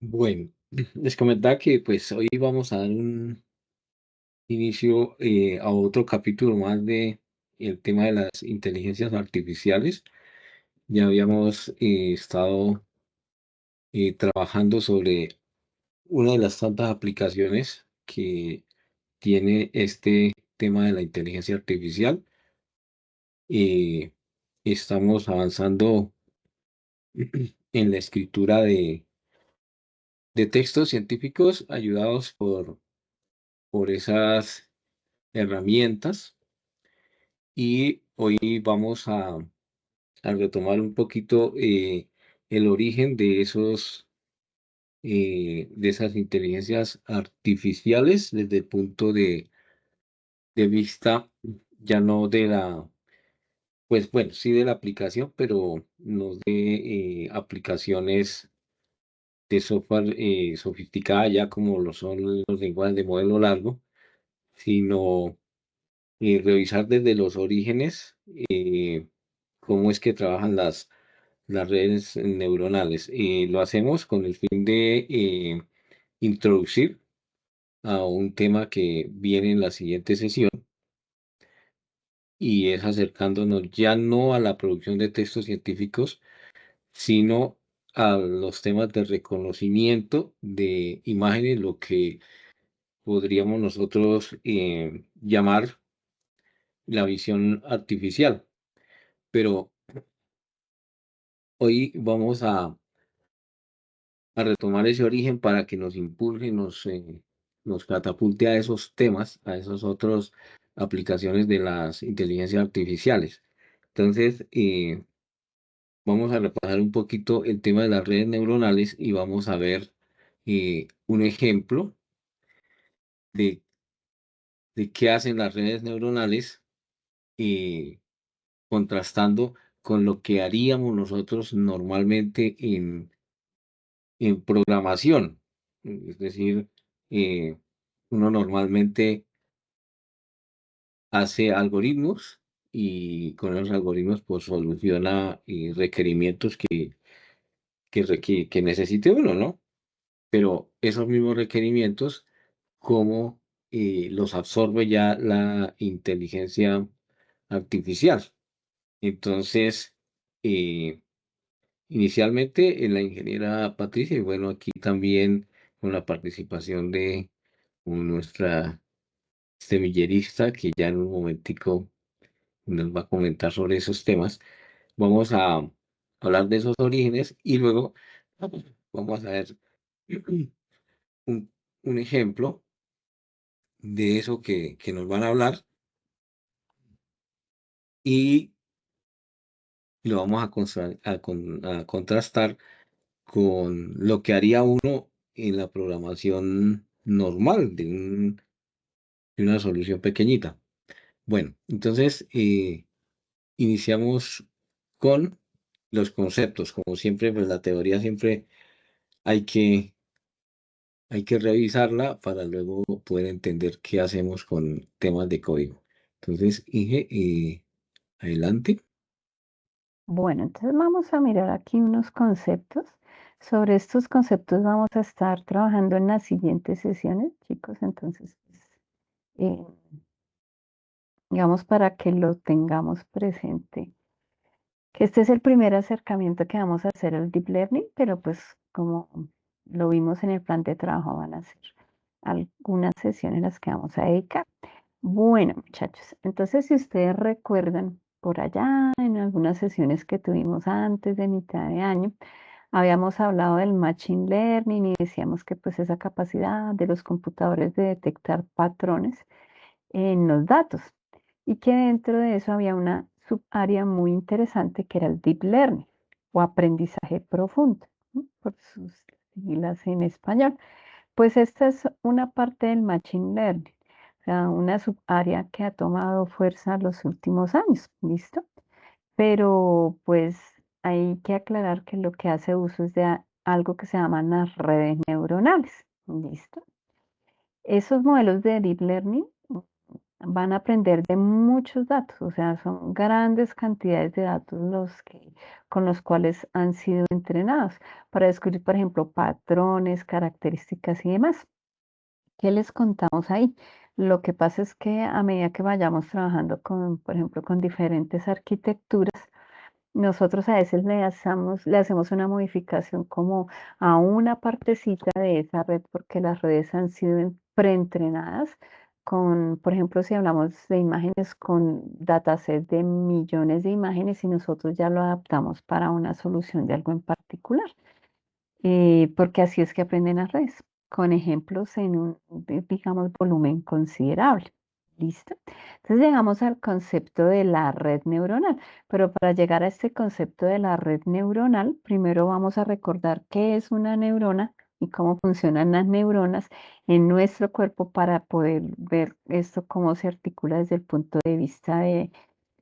Bueno, les comentaba que pues hoy vamos a dar un inicio a otro capítulo más de el tema de las inteligencias artificiales. Ya habíamos estado trabajando sobre una de las tantas aplicaciones que tiene este tema de la inteligencia artificial. Eh, Estamos avanzando en la escritura de textos científicos ayudados por esas herramientas. Y hoy vamos a retomar un poquito el origen de de esas inteligencias artificiales desde el punto de vista ya no de pues bueno, sí de la aplicación, pero no de aplicaciones de software sofisticada ya como lo son los lenguajes de modelo largo, sino revisar desde los orígenes cómo es que trabajan las redes neuronales. Lo hacemos con el fin de introducir a un tema que viene en la siguiente sesión y es acercándonos ya no a la producción de textos científicos, sino a los temas de reconocimiento de imágenes, lo que podríamos nosotros llamar la visión artificial. Pero hoy vamos a retomar ese origen para que nos impulse, nos catapulte a esos temas, a esas otras aplicaciones de las inteligencias artificiales. Entonces, vamos a repasar un poquito el tema de las redes neuronales y vamos a ver un ejemplo de, de qué hacen las redes neuronales, eh, contrastando con lo que haríamos nosotros normalmente en programación. Es decir, eh, uno normalmente hace algoritmos y con esos algoritmos pues soluciona requerimientos que necesite uno, ¿no? Pero esos mismos requerimientos, ¿cómo los absorbe ya la inteligencia artificial? Entonces, eh, inicialmente la ingeniera Patricia, y bueno, aquí también con la participación de nuestra semillerista, que ya en un momentico nos va a comentar sobre esos temas. Vamos a hablar de esos orígenes y luego vamos a ver un, un ejemplo de eso que nos van a hablar y lo vamos a contrastar con lo que haría uno en la programación normal de una solución pequeñita. Bueno, entonces iniciamos con los conceptos. Como siempre, pues la teoría siempre hay que, hay que revisarla para luego poder entender qué hacemos con temas de código. Entonces, Inge, adelante. Bueno, entonces vamos a mirar aquí unos conceptos. Sobre estos conceptos vamos a estar trabajando en las siguientes sesiones, chicos. Entonces, pues, eh, digamos para que lo tengamos presente, que este es el primer acercamiento que vamos a hacer al Deep Learning, pero pues como lo vimos en el plan de trabajo, van a ser algunas sesiones en las que vamos a dedicar. Bueno, muchachos, entonces si ustedes recuerdan por allá en algunas sesiones que tuvimos antes de mitad de año, habíamos hablado del Machine Learning y decíamos que pues esa capacidad de los computadores de detectar patrones en los datos y que dentro de eso había una subárea muy interesante que era el Deep Learning o aprendizaje profundo, ¿no? Por sus siglas en español. Pues esta es una parte del Machine Learning, o sea, una subárea que ha tomado fuerza los últimos años, ¿listo? Pero pues hay que aclarar que lo que hace uso es de algo que se llaman las redes neuronales, ¿listo? Esos modelos de Deep Learning van a aprender de muchos datos, o sea, son grandes cantidades de datos con los cuales han sido entrenados para descubrir, por ejemplo, patrones, características y demás. ¿Qué les contamos ahí? Lo que pasa es que a medida que vayamos trabajando con, por ejemplo, con diferentes arquitecturas, nosotros a veces le hacemos una modificación como a una partecita de esa red, porque las redes han sido preentrenadas con, por ejemplo, si hablamos de imágenes con dataset de millones de imágenes y nosotros ya lo adaptamos para una solución de algo en particular, porque así es que aprenden las redes, con ejemplos en un, digamos, volumen considerable. ¿Listo? Entonces llegamos al concepto de la red neuronal, pero para llegar a este concepto de la red neuronal, primero vamos a recordar qué es una neurona y cómo funcionan las neuronas en nuestro cuerpo para poder ver esto cómo se articula desde el punto de vista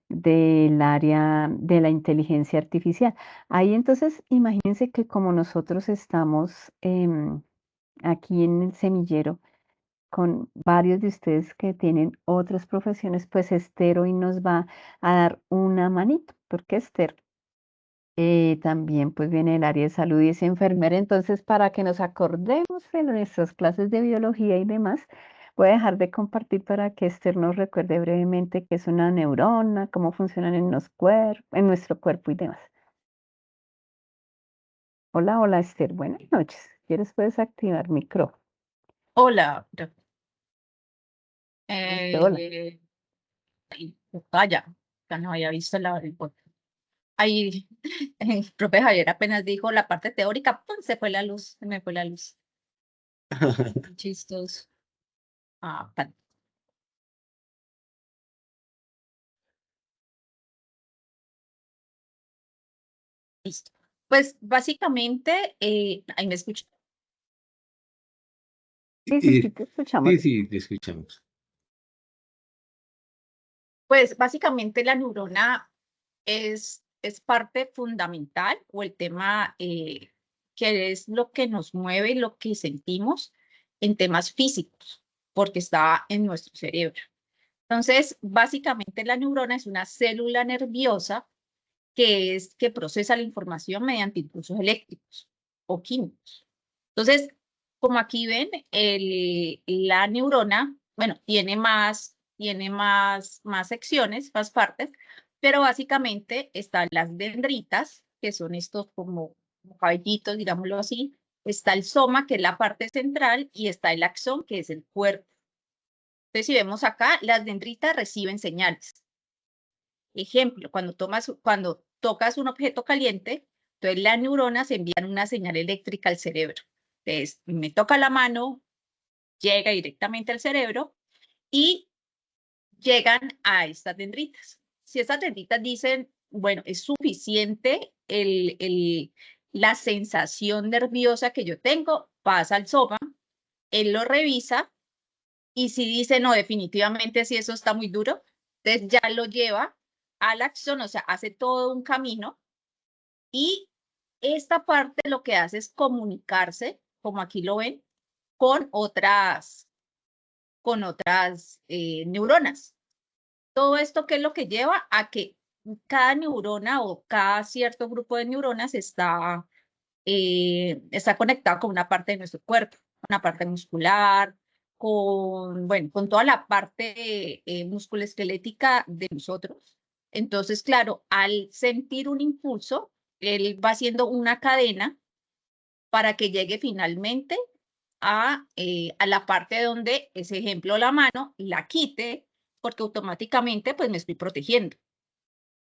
del área de la inteligencia artificial. Ahí entonces, imagínense que como nosotros estamos aquí en el semillero con varios de ustedes que tienen otras profesiones, pues Esther hoy nos va a dar una manito, porque Esther también pues viene del área de salud y es enfermera, entonces para que nos acordemos de nuestras clases de biología y demás, voy a dejar de compartir para que Esther nos recuerde brevemente qué es una neurona, cómo funcionan en nuestro cuerpo y demás. Hola, hola Esther, buenas noches. Si ¿Quieres puedes activar micrófono? Hola, Listo, hola. vaya, ya no había visto el ahí, el profe Javier apenas dijo la parte teórica, ¡pum! Se fue la luz, se me fue la luz. Chistoso. Ah, listo. Pues básicamente, ahí me escucho. Sí, sí, sí, te escuchamos. Sí, sí, te escuchamos. Pues básicamente la neurona es parte fundamental o el tema que es lo que nos mueve, lo que sentimos en temas físicos, porque está en nuestro cerebro. Entonces, básicamente la neurona es una célula nerviosa que procesa la información mediante impulsos eléctricos o químicos. Entonces, como aquí ven, la neurona, bueno, tiene más secciones, más partes, pero básicamente están las dendritas, que son estos como cabellitos, digámoslo así, está el soma, que es la parte central, y está el axón, que es el cuerpo. Entonces, si vemos acá, las dendritas reciben señales. Ejemplo, cuando tocas un objeto caliente, entonces las neuronas envían una señal eléctrica al cerebro. Entonces, me toca la mano, llega directamente al cerebro y llegan a estas dendritas. Si estas dendritas dicen, bueno, es suficiente la sensación nerviosa que yo tengo, pasa al soma, él lo revisa y si dice, no, definitivamente si eso está muy duro, entonces ya lo lleva a la acción, o sea, hace todo un camino y esta parte lo que hace es comunicarse, como aquí lo ven, con otras neuronas. Todo esto, ¿qué es lo que lleva a que cada neurona o cada cierto grupo de neuronas está conectado con una parte de nuestro cuerpo, una parte muscular, bueno, con toda la parte musculoesquelética de nosotros. Entonces, claro, al sentir un impulso, él va haciendo una cadena para que llegue finalmente a la parte donde, ese ejemplo, la mano, la quite, porque automáticamente pues me estoy protegiendo.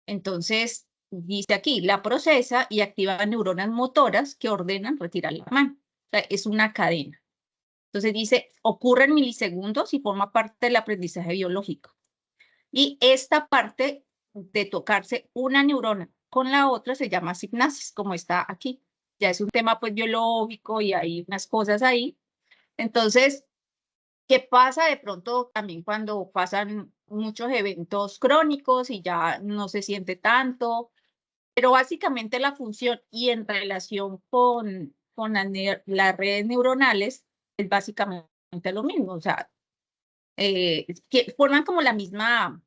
Entonces, dice aquí, la procesa y activa neuronas motoras que ordenan retirar la mano. O sea, es una cadena. Entonces dice, ocurre en milisegundos y forma parte del aprendizaje biológico. Y esta parte de tocarse una neurona con la otra se llama sinapsis, como está aquí. Ya es un tema pues biológico y hay unas cosas ahí. Entonces, ¿qué pasa de pronto también cuando pasan muchos eventos crónicos y ya no se siente tanto? Pero básicamente la función y en relación con las redes neuronales es básicamente lo mismo. O sea, que forman como las mismas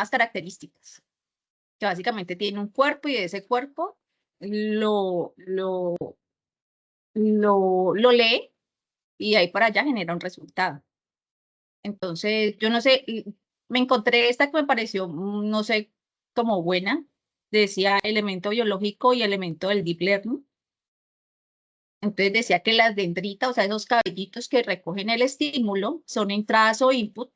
características, que básicamente tiene un cuerpo y de ese cuerpo lo lee y ahí para allá genera un resultado. Entonces, yo no sé, me encontré esta que me pareció, no sé, como buena. Decía elemento biológico y elemento del deep learning. Entonces decía que las dendritas, o sea, esos cabellitos que recogen el estímulo, son entradas o input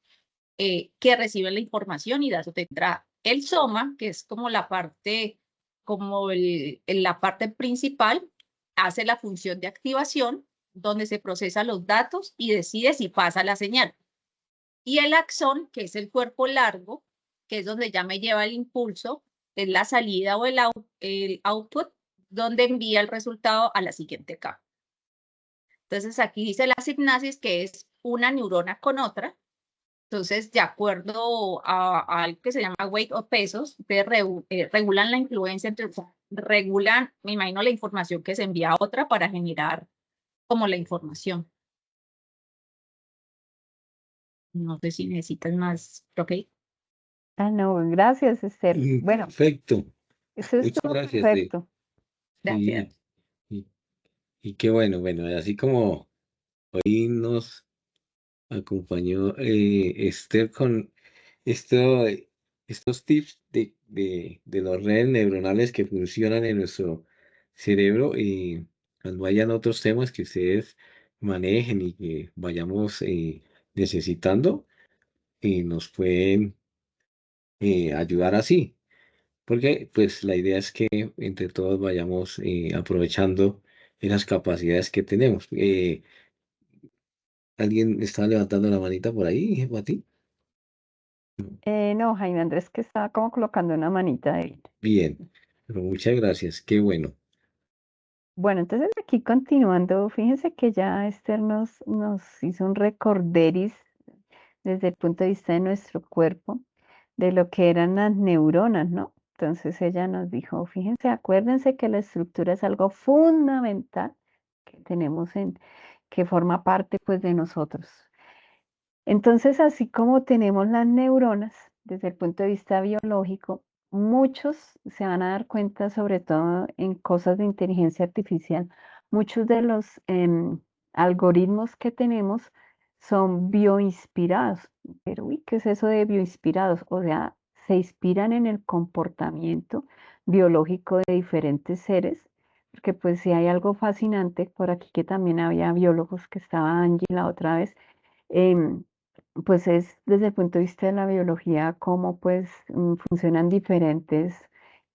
que reciben la información y da su entrada. El soma, que es como la parte, como la parte principal, hace la función de activación, donde se procesan los datos y decide si pasa la señal. Y el axón, que es el cuerpo largo, que es donde ya me lleva el impulso, es la salida o el output, donde envía el resultado a la siguiente capa. Entonces aquí dice la sinapsis, que es una neurona con otra. Entonces, de acuerdo a algo que se llama weight o pesos, regulan la influencia entre, regulan, me imagino, la información que se envía a otra para generar como la información. No sé si necesitas más, ¿ok? Ah, no, gracias, Esther. Bueno, Perfecto. eso Muchas estuvo gracias. perfecto. Gracias. Y, y qué bueno, así como hoy nos acompañó Esther con esto, estos tips de las redes neuronales que funcionan en nuestro cerebro y cuando hayan otros temas que ustedes manejen y que vayamos necesitando, nos pueden ayudar así, porque pues la idea es que entre todos vayamos aprovechando esas capacidades que tenemos. ¿Alguien está levantando la manita por ahí, Mati? No, Jaime Andrés, que estaba como colocando una manita ahí. Bien, pero muchas gracias, qué bueno. Bueno, entonces aquí continuando, fíjense que ya Esther nos hizo un recorderis desde el punto de vista de nuestro cuerpo, de lo que eran las neuronas, ¿no? Entonces ella nos dijo, fíjense, acuérdense que la estructura es algo fundamental que tenemos que forma parte pues de nosotros. Entonces, así como tenemos las neuronas desde el punto de vista biológico, muchos se van a dar cuenta, sobre todo en cosas de inteligencia artificial, muchos de los algoritmos que tenemos son bioinspirados. Pero, uy, ¿qué es eso de bioinspirados? O sea, se inspiran en el comportamiento biológico de diferentes seres, porque pues si hay algo fascinante por aquí que también había biólogos que estaba Angie la otra vez. em, pues es desde el punto de vista de la biología cómo pues funcionan diferentes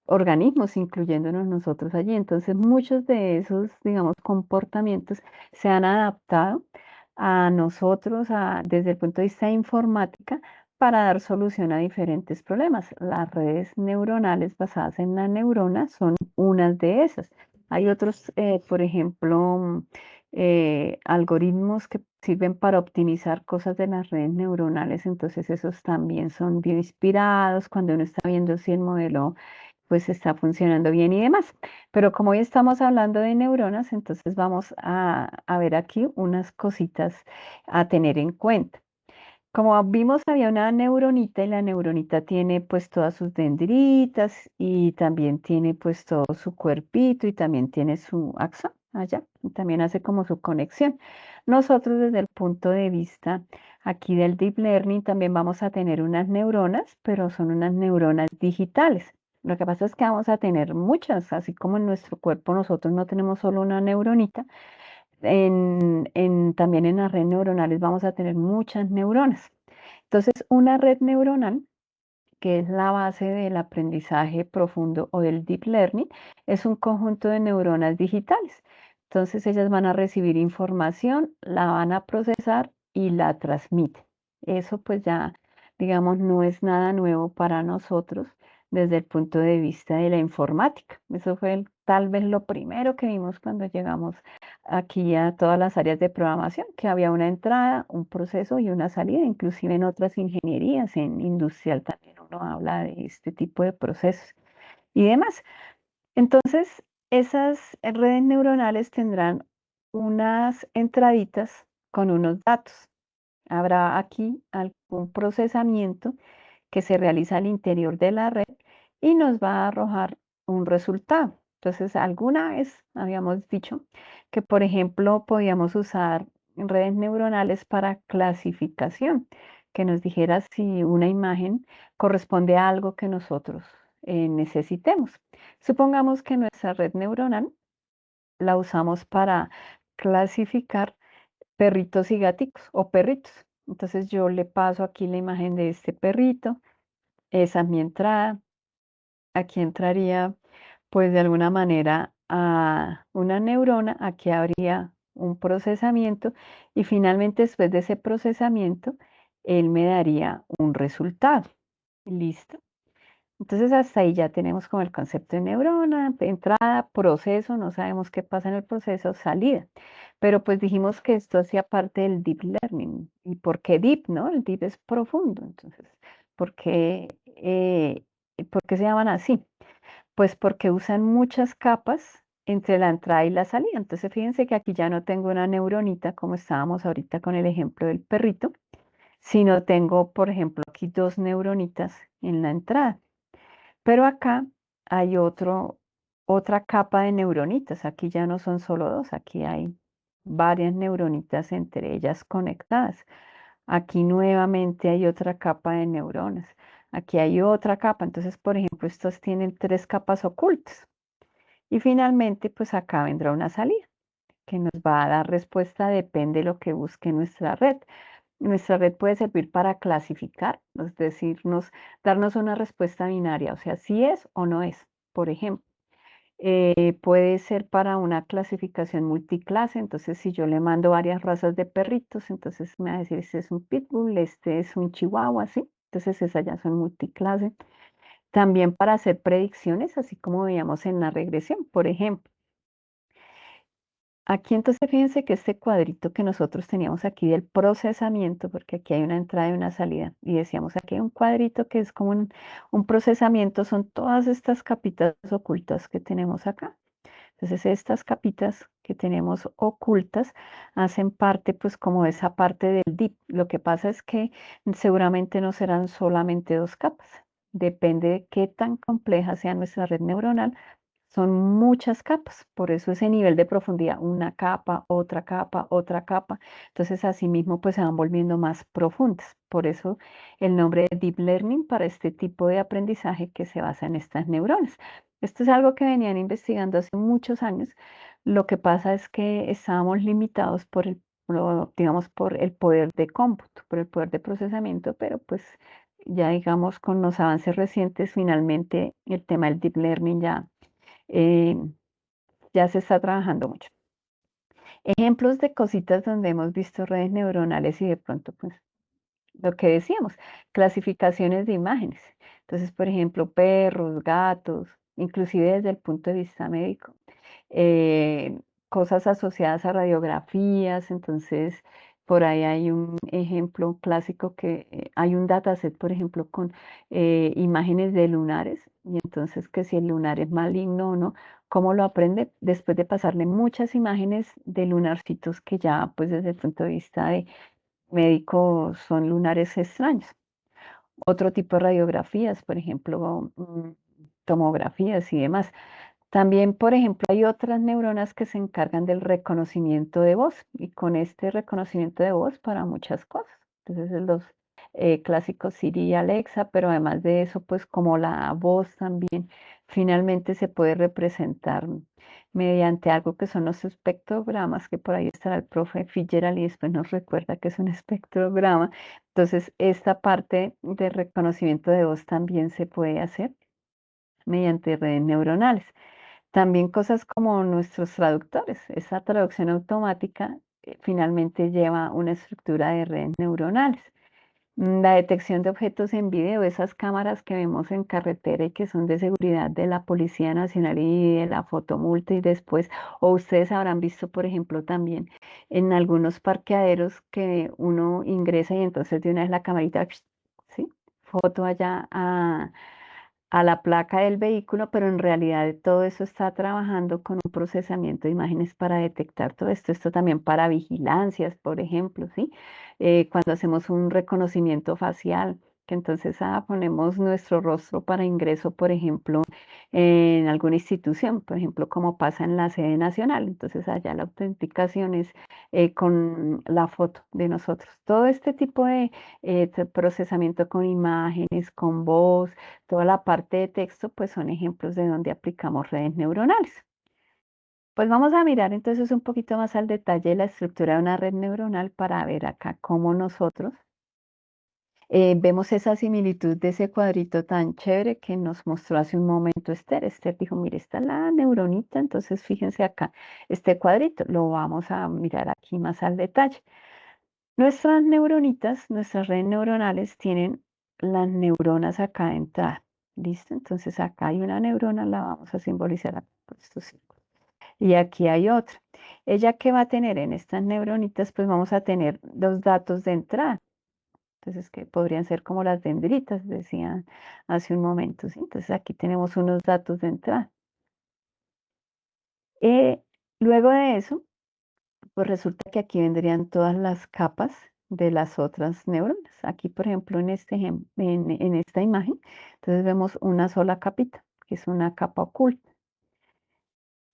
organismos, incluyéndonos nosotros allí. Entonces, muchos de esos, digamos, comportamientos se han adaptado a nosotros desde el punto de vista de informática para dar solución a diferentes problemas. Las redes neuronales basadas en la neurona son unas de esas. Hay otros, por ejemplo, algoritmos que sirven para optimizar cosas de las redes neuronales, entonces esos también son bioinspirados cuando uno está viendo si el modelo pues está funcionando bien y demás. Pero como hoy estamos hablando de neuronas, entonces vamos a ver aquí unas cositas a tener en cuenta. Como vimos, había una neuronita y la neuronita tiene pues todas sus dendritas y también tiene pues todo su cuerpito y también tiene su axón allá y también hace como su conexión. Nosotros desde el punto de vista aquí del deep learning también vamos a tener unas neuronas, pero son unas neuronas digitales. Lo que pasa es que vamos a tener muchas, así como en nuestro cuerpo nosotros no tenemos solo una neuronita, también en las redes neuronales vamos a tener muchas neuronas. Entonces, una red neuronal, que es la base del aprendizaje profundo o del deep learning, es un conjunto de neuronas digitales. Entonces, ellas van a recibir información, la van a procesar y la transmiten. Eso pues ya, digamos, no es nada nuevo para nosotros desde el punto de vista de la informática. Eso fue tal vez lo primero que vimos cuando llegamos aquí a todas las áreas de programación, que había una entrada, un proceso y una salida, inclusive en otras ingenierías, en industrial también uno habla de este tipo de procesos y demás. Entonces, esas redes neuronales tendrán unas entraditas con unos datos. Habrá aquí algún procesamiento que se realiza al interior de la red y nos va a arrojar un resultado. Entonces, alguna vez habíamos dicho que, por ejemplo, podíamos usar redes neuronales para clasificación, que nos dijera si una imagen corresponde a algo que nosotros necesitemos. Supongamos que nuestra red neuronal la usamos para clasificar perritos y gaticos o perritos. Entonces yo le paso aquí la imagen de este perrito, esa es mi entrada. Aquí entraría, pues de alguna manera, a una neurona, aquí habría un procesamiento y finalmente después de ese procesamiento, él me daría un resultado. ¿Listo? Entonces hasta ahí ya tenemos como el concepto de neurona, entrada, proceso, no sabemos qué pasa en el proceso, salida. Pero pues dijimos que esto hacía parte del deep learning. ¿Y por qué deep, no? El deep es profundo. Entonces, ¿por qué, por qué se llaman así? Pues porque usan muchas capas entre la entrada y la salida. Entonces fíjense que aquí ya no tengo una neuronita como estábamos ahorita con el ejemplo del perrito, sino tengo, por ejemplo, aquí dos neuronitas en la entrada. Pero acá hay otra capa de neuronitas. Aquí ya no son solo dos, aquí hay varias neuronitas entre ellas conectadas. Aquí nuevamente hay otra capa de neuronas. Aquí hay otra capa. Entonces, por ejemplo, estos tienen tres capas ocultas. Y finalmente, pues acá vendrá una salida que nos va a dar respuesta, depende de lo que busque nuestra red. Nuestra red puede servir para clasificar, es decir, darnos una respuesta binaria, o sea, si es o no es, por ejemplo. Puede ser para una clasificación multiclase, entonces si yo le mando varias razas de perritos, entonces me va a decir, este es un pitbull, este es un chihuahua, ¿sí? Entonces esas ya son multiclase. También para hacer predicciones, así como veíamos en la regresión, por ejemplo. Aquí entonces fíjense que este cuadrito que nosotros teníamos aquí del procesamiento, porque aquí hay una entrada y una salida, y decíamos aquí hay un cuadrito que es como un procesamiento, son todas estas capitas ocultas que tenemos acá. Entonces estas capitas que tenemos ocultas hacen parte pues como esa parte del DIP. Lo que pasa es que seguramente no serán solamente dos capas. Depende de qué tan compleja sea nuestra red neuronal, son muchas capas, por eso ese nivel de profundidad, una capa, otra capa, otra capa. Entonces, asimismo, pues se van volviendo más profundas. Por eso el nombre de Deep Learning para este tipo de aprendizaje que se basa en estas neuronas. Esto es algo que venían investigando hace muchos años. Lo que pasa es que estábamos limitados digamos, por el poder de cómputo, por el poder de procesamiento, pero pues ya digamos con los avances recientes, finalmente el tema del Deep Learning eh, ya se está trabajando mucho. Ejemplos de cositas donde hemos visto redes neuronales y de pronto, pues, lo que decíamos, clasificaciones de imágenes. Entonces, por ejemplo, perros, gatos, inclusive desde el punto de vista médico. eh, Cosas asociadas a radiografías. Entonces, por ahí hay un ejemplo clásico que hay un dataset, por ejemplo, con imágenes de lunares, y entonces que si el lunar es maligno o no, ¿cómo lo aprende? Después de pasarle muchas imágenes de lunarcitos que ya, pues desde el punto de vista de médico, son lunares extraños. Otro tipo de radiografías, por ejemplo, tomografías y demás. También, por ejemplo, hay otras neuronas que se encargan del reconocimiento de voz y con este reconocimiento de voz para muchas cosas. Entonces, los clásicos Siri y Alexa, pero además de eso, pues como la voz también finalmente se puede representar mediante algo que son los espectrogramas, que por ahí estará el profe Fitzgerald y después nos recuerda que es un espectrograma. Entonces, esta parte de reconocimiento de voz también se puede hacer mediante redes neuronales. También cosas como nuestros traductores. Esa traducción automática finalmente lleva una estructura de redes neuronales. La detección de objetos en video, esas cámaras que vemos en carretera y que son de seguridad de la Policía Nacional y de la fotomulta y después, o ustedes habrán visto, por ejemplo, también en algunos parqueaderos que uno ingresa y entonces de una vez la camarita, ¿sí? Foto allá a la placa del vehículo, pero en realidad todo eso está trabajando con un procesamiento de imágenes para detectar todo esto. Esto también para vigilancias, por ejemplo, ¿sí? Cuando hacemos un reconocimiento facial, que entonces ponemos nuestro rostro para ingreso, por ejemplo, en alguna institución, por ejemplo, como pasa en la sede nacional. Entonces allá la autenticación es con la foto de nosotros. Todo este tipo de procesamiento con imágenes, con voz, toda la parte de texto, pues son ejemplos de donde aplicamos redes neuronales. Pues vamos a mirar entonces un poquito más al detalle la estructura de una red neuronal para ver acá cómo nosotros vemos esa similitud de ese cuadrito tan chévere que nos mostró hace un momento Esther. Esther dijo, mire, está la neuronita, entonces fíjense acá, este cuadrito, lo vamos a mirar aquí más al detalle. Nuestras neuronitas, nuestras redes neuronales tienen las neuronas acá de entrada. ¿Listo? Entonces acá hay una neurona, la vamos a simbolizar acá por estos círculos. Y aquí hay otra. ¿Ella qué va a tener en estas neuronitas? Pues vamos a tener los datos de entrada. Entonces, que podrían ser como las dendritas, decían hace un momento, ¿sí? Entonces aquí tenemos unos datos de entrada. Luego de eso, pues resulta que aquí vendrían todas las capas de las otras neuronas. Aquí, por ejemplo, en en esta imagen, entonces vemos una sola capita, que es una capa oculta.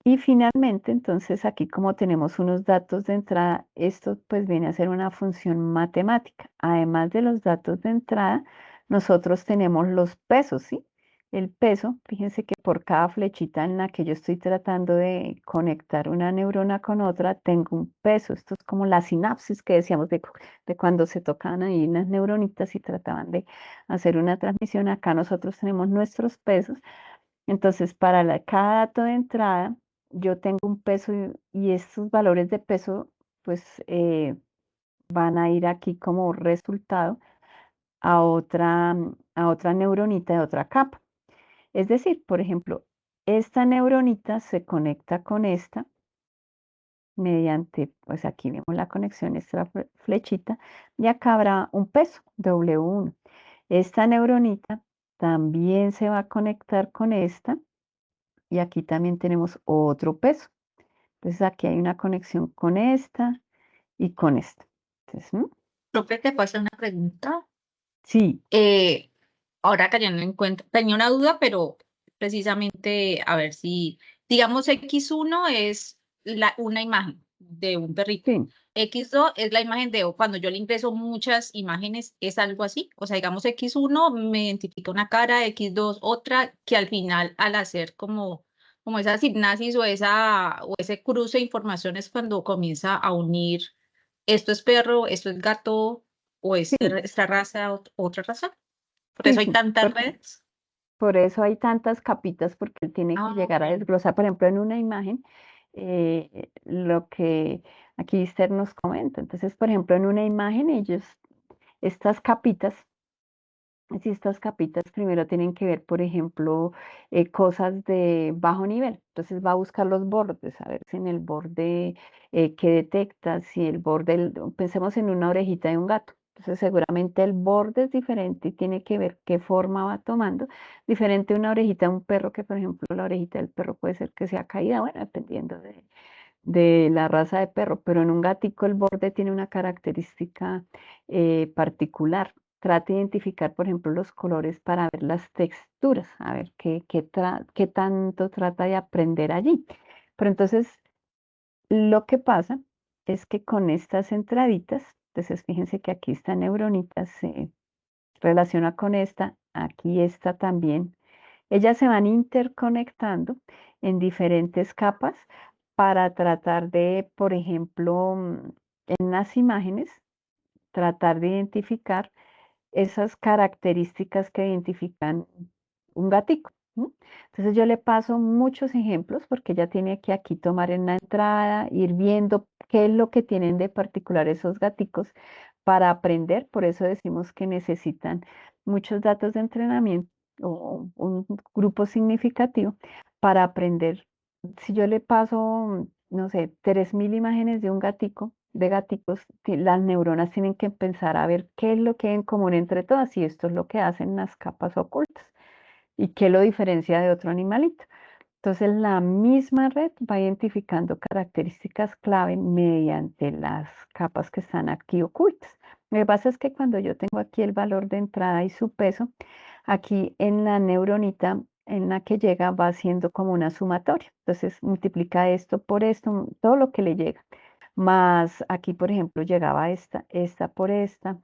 Y finalmente, entonces aquí como tenemos unos datos de entrada, esto pues viene a ser una función matemática. Además de los datos de entrada, nosotros tenemos los pesos, ¿sí? El peso, fíjense que por cada flechita en la que yo estoy tratando de conectar una neurona con otra, tengo un peso. Esto es como la sinapsis que decíamos de cuando se tocaban ahí unas neuronitas y trataban de hacer una transmisión. Acá nosotros tenemos nuestros pesos. Entonces, para cada dato de entrada, yo tengo un peso y estos valores de peso, pues van a ir aquí como resultado a otra neuronita de otra capa. Es decir, por ejemplo, esta neuronita se conecta con esta mediante, pues aquí vemos la conexión, esta flechita, y acá habrá un peso, W1. Esta neuronita también se va a conectar con esta y aquí también tenemos otro peso. Entonces aquí hay una conexión con esta y con esta. Entonces, Profe, te puedo hacer una pregunta. sí, Ahora cayendo en cuenta, tenía una duda, pero precisamente a ver si, digamos, X1 es una imagen de un perrito. sí, X2 es la imagen de, cuando yo le ingreso muchas imágenes, es algo así. O sea, digamos, X1 me identifica una cara, X2 otra, que al final, al hacer como esa sinapsis o ese cruce de informaciones, cuando comienza a unir, esto es perro, esto es gato, o sí, esta raza, otra raza. Por sí, eso hay sí. tantas redes. Por eso hay tantas capitas, porque él tiene que Ah, llegar a ok. desglosar, por ejemplo, en una imagen, lo que aquí Esther nos comenta. Entonces, por ejemplo, en una imagen, estas capitas, si estas capitas primero tienen que ver, por ejemplo, cosas de bajo nivel. Entonces va a buscar los bordes, a ver si en el borde que detecta, si el borde, pensemos en una orejita de un gato. Entonces seguramente el borde es diferente y tiene que ver qué forma va tomando. Diferente una orejita de un perro, que por ejemplo la orejita del perro puede ser que sea caída, bueno, dependiendo de la raza de perro, pero en un gatico el borde tiene una característica particular. Trata de identificar, por ejemplo, los colores para ver las texturas, a ver qué tanto trata de aprender allí. Pero entonces, lo que pasa es que con estas entraditas, entonces fíjense que aquí esta neuronita se relaciona con esta, aquí esta también, ellas se van interconectando en diferentes capas para tratar de, por ejemplo, en las imágenes, tratar de identificar esas características que identifican un gatico. Entonces yo le paso muchos ejemplos porque ella tiene que aquí tomar en la entrada, ir viendo qué es lo que tienen de particular esos gaticos para aprender. Por eso decimos que necesitan muchos datos de entrenamiento o un grupo significativo para aprender. Si yo le paso, no sé, 3.000 imágenes de un gatico, de gaticos, las neuronas tienen que empezar a ver qué es lo que hay en común entre todas y esto es lo que hacen las capas ocultas. ¿Y qué lo diferencia de otro animalito? Entonces, la misma red va identificando características clave mediante las capas que están aquí ocultas. Lo que pasa es que cuando yo tengo aquí el valor de entrada y su peso, aquí en la neuronita en la que llega va haciendo como una sumatoria. Entonces, multiplica esto por esto, todo lo que le llega. Más aquí, por ejemplo, llegaba esta por esta,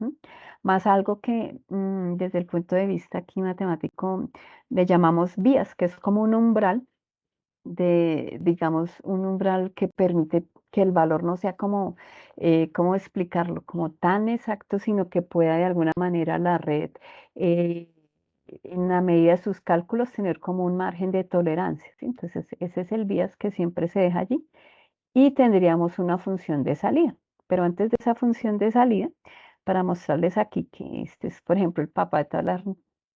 más algo que desde el punto de vista aquí matemático le llamamos vías, que es como un umbral digamos, un umbral que permite que el valor no sea como, ¿cómo explicarlo? Como tan exacto, sino que pueda de alguna manera la red, eh, en la medida de sus cálculos, tener como un margen de tolerancia, ¿sí? Entonces, ese es el bias que siempre se deja allí y tendríamos una función de salida. Pero antes de esa función de salida, para mostrarles aquí que este es, por ejemplo, el papá de todas las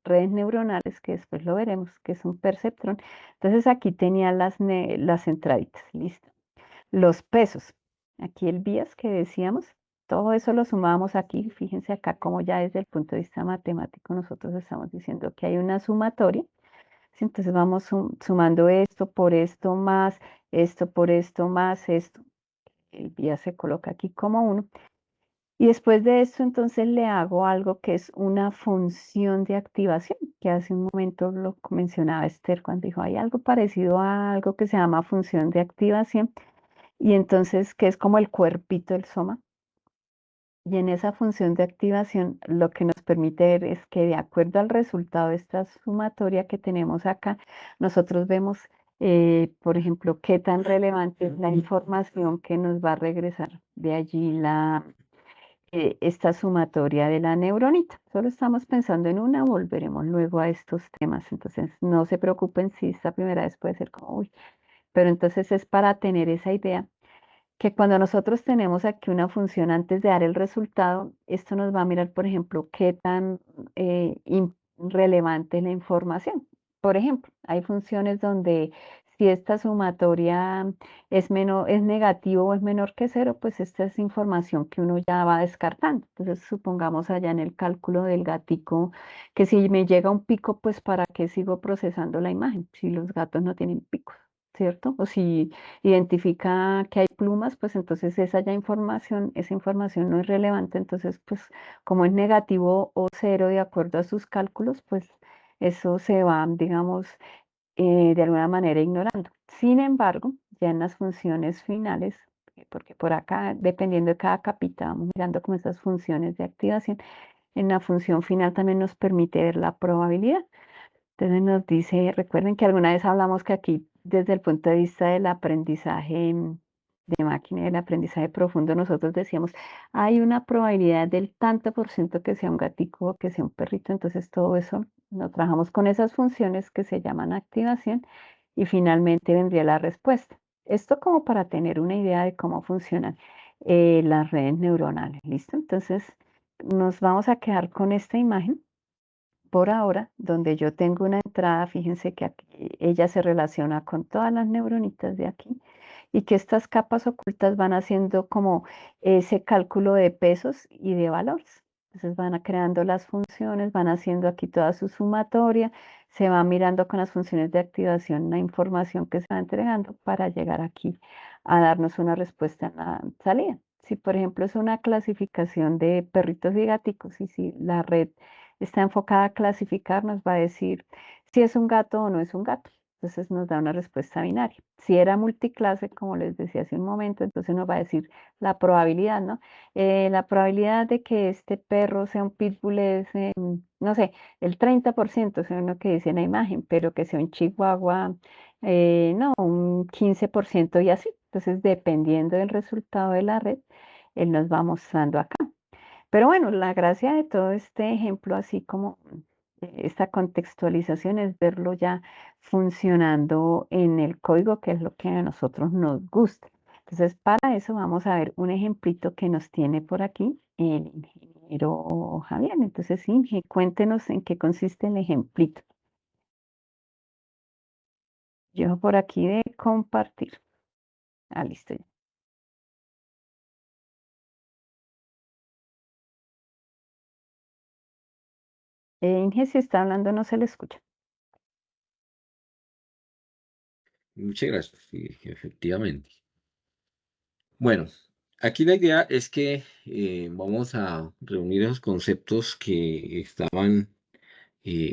redes neuronales, que después lo veremos, que es un perceptrón. Entonces aquí tenía las entraditas, listo. Los pesos. Aquí el bias que decíamos, todo eso lo sumamos aquí. Fíjense acá como ya desde el punto de vista matemático nosotros estamos diciendo que hay una sumatoria. ¿Sí? Entonces vamos sumando esto por esto más, esto por esto más esto. El bias se coloca aquí como 1. Y después de esto, entonces le hago algo que es una función de activación, que hace un momento lo mencionaba Esther cuando dijo, hay algo parecido a algo que se llama función de activación, y entonces que es como el cuerpito del soma. Y en esa función de activación, lo que nos permite ver es que de acuerdo al resultado de esta sumatoria que tenemos acá, nosotros vemos, por ejemplo, qué tan relevante es la información que nos va a regresar de allí esta sumatoria de la neuronita. Solo estamos pensando en una, volveremos luego a estos temas. Entonces, no se preocupen si esta primera vez puede ser como, uy, pero entonces es para tener esa idea que cuando nosotros tenemos aquí una función antes de dar el resultado, esto nos va a mirar, por ejemplo, qué tan relevante es la información. Por ejemplo, hay funciones donde si esta sumatoria es negativo o es menor que cero, pues esta es información que uno ya va descartando. Entonces, supongamos allá en el cálculo del gatico, que si me llega un pico, pues ¿para qué sigo procesando la imagen? Si los gatos no tienen picos, ¿cierto? O si identifica que hay plumas, pues entonces esa información no es relevante, entonces pues como es negativo o cero de acuerdo a sus cálculos, pues eso se va, digamos, de alguna manera ignorando. Sin embargo, ya en las funciones finales, porque por acá, dependiendo de cada capita, vamos mirando como esas funciones de activación, en la función final también nos permite ver la probabilidad. Entonces nos dice, recuerden que alguna vez hablamos que aquí, desde el punto de vista del aprendizaje de máquina y del aprendizaje profundo, nosotros decíamos, hay una probabilidad del tanto por ciento que sea un gatico o que sea un perrito. Entonces todo eso lo trabajamos con esas funciones que se llaman activación y finalmente vendría la respuesta. Esto como para tener una idea de cómo funcionan las redes neuronales. ¿Listo? Entonces nos vamos a quedar con esta imagen por ahora, donde yo tengo una entrada, fíjense que aquí ella se relaciona con todas las neuronitas de aquí y que estas capas ocultas van haciendo como ese cálculo de pesos y de valores. Entonces van creando las funciones, van haciendo aquí toda su sumatoria, se va mirando con las funciones de activación la información que se va entregando para llegar aquí a darnos una respuesta en la salida. Si por ejemplo es una clasificación de perritos y gaticos y si la red está enfocada a clasificar, nos va a decir si es un gato o no es un gato. Entonces nos da una respuesta binaria. Si era multiclase, como les decía hace un momento, entonces nos va a decir la probabilidad, ¿no? La probabilidad de que este perro sea un pitbull es, no sé, el 30%, según lo que dice en la imagen, pero que sea un chihuahua, no, un 15% y así. Entonces, dependiendo del resultado de la red, él nos va mostrando acá. Pero bueno, la gracia de todo este ejemplo, así como esta contextualización, es verlo ya funcionando en el código, que es lo que a nosotros nos gusta. Entonces, para eso vamos a ver un ejemplito que nos tiene por aquí el ingeniero Javier. Entonces, Inge, cuéntenos en qué consiste el ejemplito. Yo por aquí de compartir. Ah, listo. Inge, si está hablando, no se le escucha. Muchas gracias. Sí, efectivamente. Bueno, aquí la idea es que vamos a reunir esos conceptos que estaban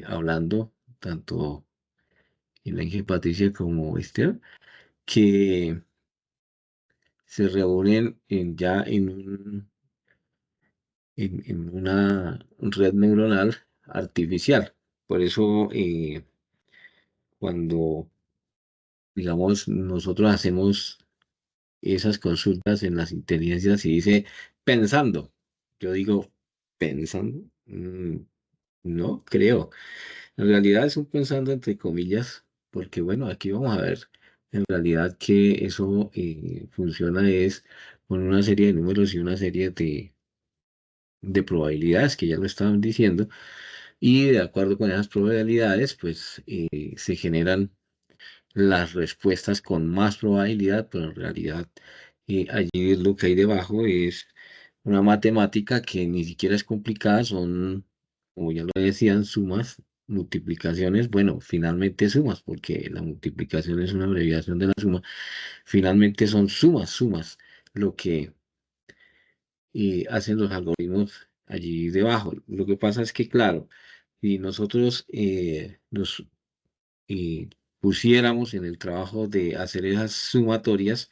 hablando tanto el Ángel Patricia como Esther, que se reúnen ya en una red neuronal artificial. Por eso, cuando, digamos, nosotros hacemos esas consultas en las inteligencias y dice pensando, yo digo, ¿pensando? No creo. En realidad es un pensando entre comillas, porque bueno, aquí vamos a ver en realidad que eso funciona es con una serie de números y una serie de probabilidades que ya lo estaban diciendo, y de acuerdo con esas probabilidades, pues se generan las respuestas con más probabilidad, pero en realidad allí lo que hay debajo es una matemática que ni siquiera es complicada, son, como ya lo decían, sumas, multiplicaciones, bueno, finalmente sumas, porque la multiplicación es una abreviación de la suma, finalmente son sumas, lo que hacen los algoritmos allí debajo. Lo que pasa es que, claro, si nosotros nos y pusiéramos en el trabajo de hacer esas sumatorias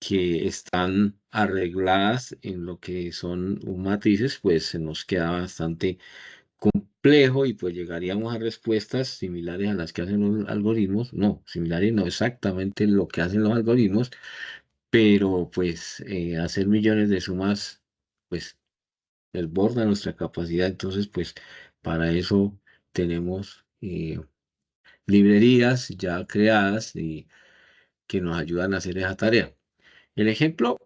que están arregladas en lo que son matrices, pues se nos queda bastante complejo y pues llegaríamos a respuestas similares a las que hacen los algoritmos, no, similares no exactamente lo que hacen los algoritmos, pero pues hacer millones de sumas, pues desborda nuestra capacidad, entonces pues para eso tenemos librerías ya creadas y que nos ayudan a hacer esa tarea. El ejemplo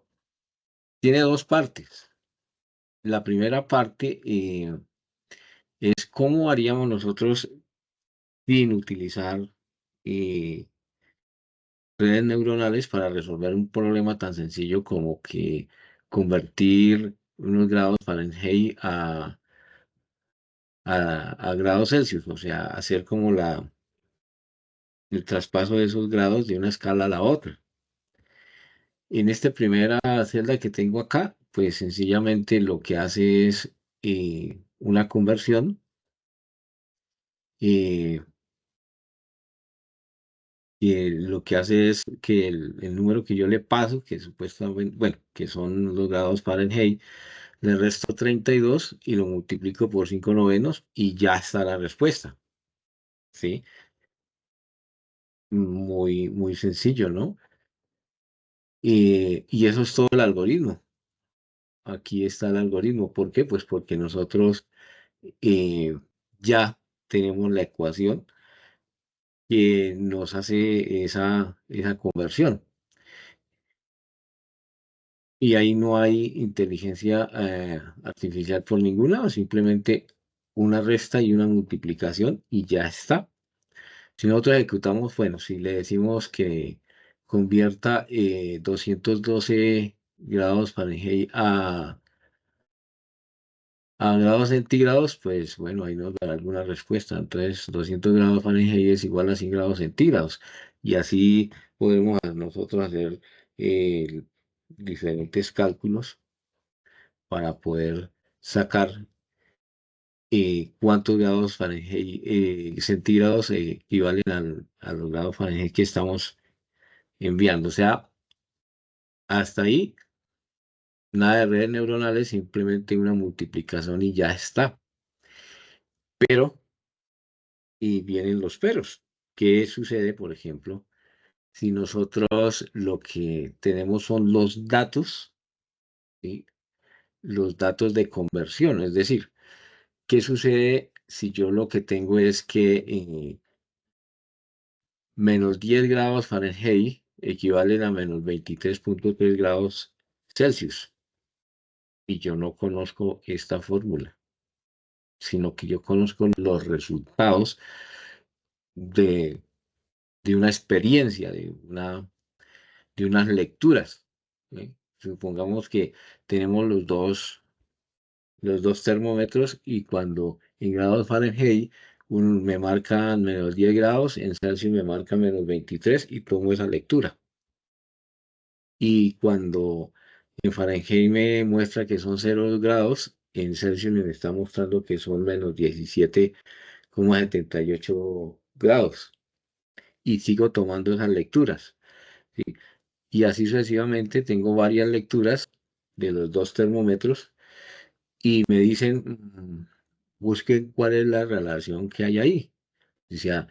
tiene dos partes. La primera parte es cómo haríamos nosotros sin utilizar eh, redes neuronales para resolver un problema tan sencillo como que convertir unos grados Fahrenheit a grados Celsius, o sea, hacer como el traspaso de esos grados de una escala a la otra. En esta primera celda que tengo acá, pues sencillamente lo que hace es una conversión. eh, lo que hace es que el número que yo le paso, que supuestamente, bueno, que son los grados Fahrenheit, le resto 32 y lo multiplico por 5 novenos y ya está la respuesta. ¿Sí? Muy, muy sencillo, ¿no? Y eso es todo el algoritmo. Aquí está el algoritmo. ¿Por qué? Pues porque nosotros eh, ya tenemos la ecuación que nos hace esa conversión. Y ahí no hay inteligencia artificial por ningún lado, simplemente una resta y una multiplicación y ya está. Si nosotros ejecutamos, bueno, si le decimos que convierta 212 grados Fahrenheit a grados centígrados, pues bueno, ahí nos dará alguna respuesta. Entonces, 200 grados Fahrenheit es igual a 100 grados centígrados. Y así podemos nosotros hacer eh, diferentes cálculos para poder sacar cuántos grados Fahrenheit, centígrados equivalen a los grados Fahrenheit que estamos enviando. O sea, hasta ahí, nada de redes neuronales, simplemente una multiplicación y ya está. Pero, y vienen los peros. ¿Qué sucede, por ejemplo, si nosotros lo que tenemos son los datos, ¿sí? Los datos de conversión? Es decir, ¿qué sucede si yo lo que tengo es que menos 10 grados Fahrenheit equivalen a menos 23,3 grados Celsius? Y yo no conozco esta fórmula, sino que yo conozco los resultados de, de una experiencia, de unas lecturas. ¿Sí? Supongamos que tenemos los dos termómetros y cuando en grados Fahrenheit, me marca menos 10 grados, en Celsius me marca menos 23 y tomo esa lectura. Y cuando en Fahrenheit me muestra que son 0 grados, en Celsius me está mostrando que son menos 17,78 grados. Y sigo tomando esas lecturas, ¿sí? Y así sucesivamente tengo varias lecturas de los dos termómetros y me dicen, busquen cuál es la relación que hay ahí. O sea,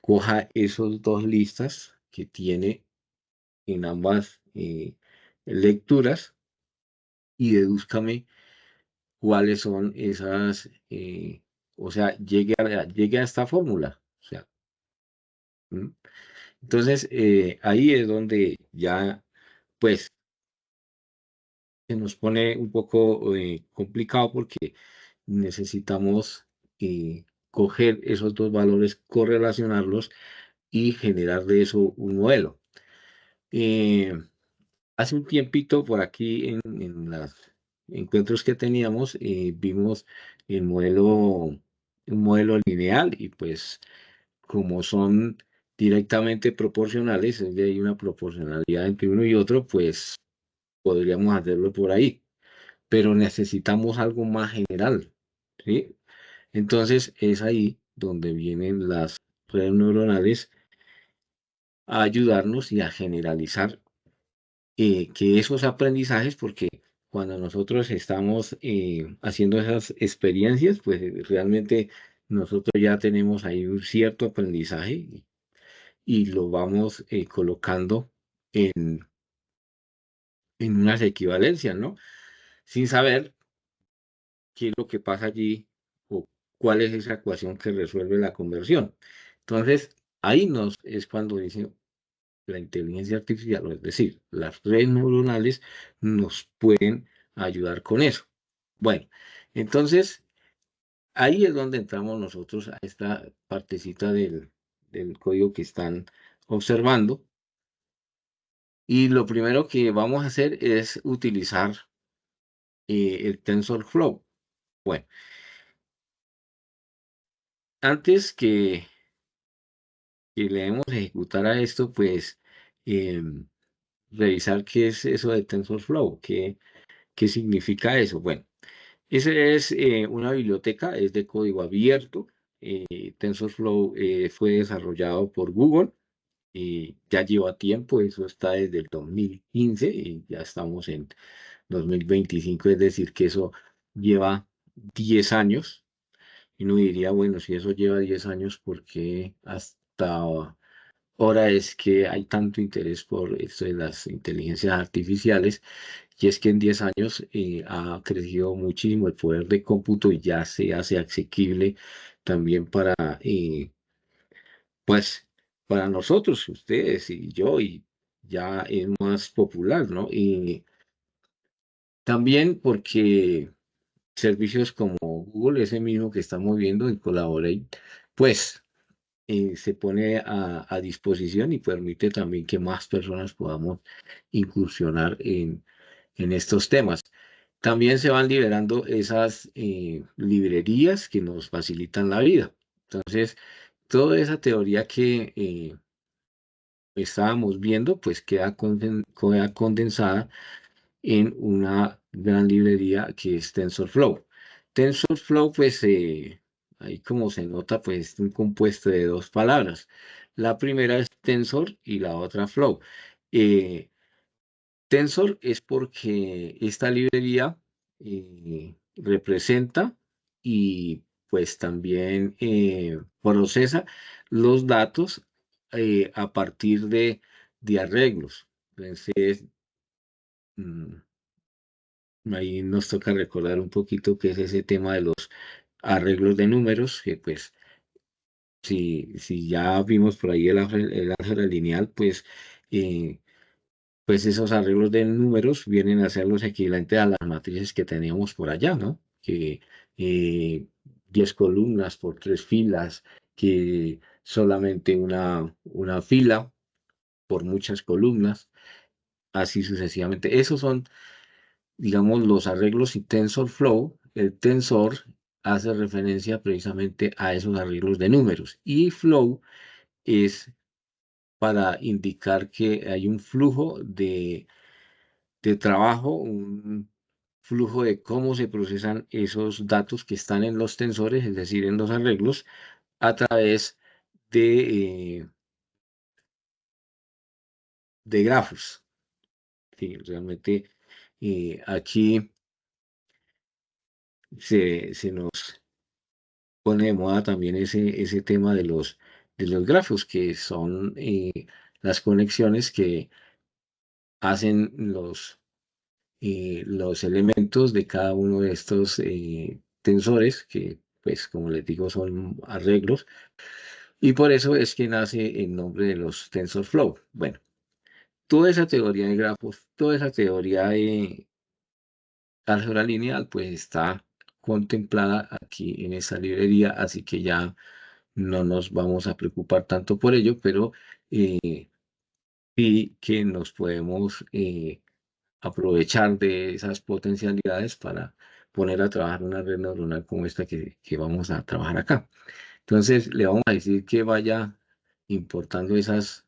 coja esos dos listas que tiene en ambas lecturas y dedúzcame cuáles son esas, o sea, llegue a esta fórmula. O sea, ¿m? Entonces, ahí es donde ya, pues, se nos pone un poco complicado porque necesitamos coger esos dos valores, correlacionarlos y generar de eso un modelo. Eh, Hace un tiempito por aquí en los encuentros que teníamos, vimos un modelo lineal y pues como son directamente proporcionales, es de ahí una proporcionalidad entre uno y otro, pues podríamos hacerlo por ahí, pero necesitamos algo más general, ¿sí? Entonces es ahí donde vienen las redes neuronales a ayudarnos y a generalizar que esos aprendizajes, porque cuando nosotros estamos haciendo esas experiencias, pues realmente nosotros ya tenemos ahí un cierto aprendizaje y lo vamos colocando en unas equivalencias, ¿no? Sin saber qué es lo que pasa allí o cuál es esa ecuación que resuelve la conversión. Entonces, ahí es cuando dicen la inteligencia artificial, es decir, las redes neuronales nos pueden ayudar con eso. Bueno, entonces ahí es donde entramos nosotros a esta partecita del código que están observando. Y lo primero que vamos a hacer es utilizar el TensorFlow. Bueno, antes que le demos a ejecutar a esto, pues revisar qué es eso de TensorFlow, qué significa eso. Bueno, esa es una biblioteca, es de código abierto. TensorFlow fue desarrollado por Google y ya lleva tiempo, eso está desde el 2015 y ya estamos en 2025, es decir, que eso lleva 10 años. Y uno diría, bueno, si eso lleva 10 años, ¿por qué hasta ahora es que hay tanto interés por esto de las inteligencias artificiales? Y es que en 10 años ha crecido muchísimo el poder de cómputo y ya se hace asequible también pues, para nosotros, ustedes y yo, y ya es más popular, ¿no? Y también porque servicios como Google, ese mismo que estamos viendo en Collaborate, pues se pone a disposición y permite también que más personas podamos incursionar en estos temas. También se van liberando esas librerías que nos facilitan la vida. Entonces, toda esa teoría que estábamos viendo, pues queda condensada en una gran librería que es TensorFlow. TensorFlow, pues ahí como se nota, pues es un compuesto de dos palabras. La primera es tensor y la otra flow. Eh, Tensor es porque esta librería representa y pues también procesa los datos a partir de arreglos. Entonces, mm, ahí nos toca recordar un poquito qué es ese tema de los arreglos de números, que pues si ya vimos por ahí el álgebra lineal, eh, pues esos arreglos de números vienen a ser los equivalentes a las matrices que teníamos por allá, ¿no? Que eh, 10 columnas por 3 filas, que solamente una fila por muchas columnas, así sucesivamente. Esos son, digamos, los arreglos y TensorFlow. El tensor hace referencia precisamente a esos arreglos de números. Y flow es para indicar que hay un flujo de trabajo, un flujo de cómo se procesan esos datos que están en los tensores, es decir, en los arreglos, a través de grafos. Sí, realmente aquí se nos pone de moda también ese tema de los grafos, que son las conexiones que hacen los elementos de cada uno de estos tensores, que pues como les digo son arreglos, y por eso es que nace el nombre de los TensorFlow. Bueno, toda esa teoría de grafos, toda esa teoría de álgebra lineal, pues está contemplada aquí en esta librería, así que ya no nos vamos a preocupar tanto por ello, pero sí que nos podemos aprovechar de esas potencialidades para poner a trabajar una red neuronal como esta que vamos a trabajar acá. Entonces, le vamos a decir que vaya importando esas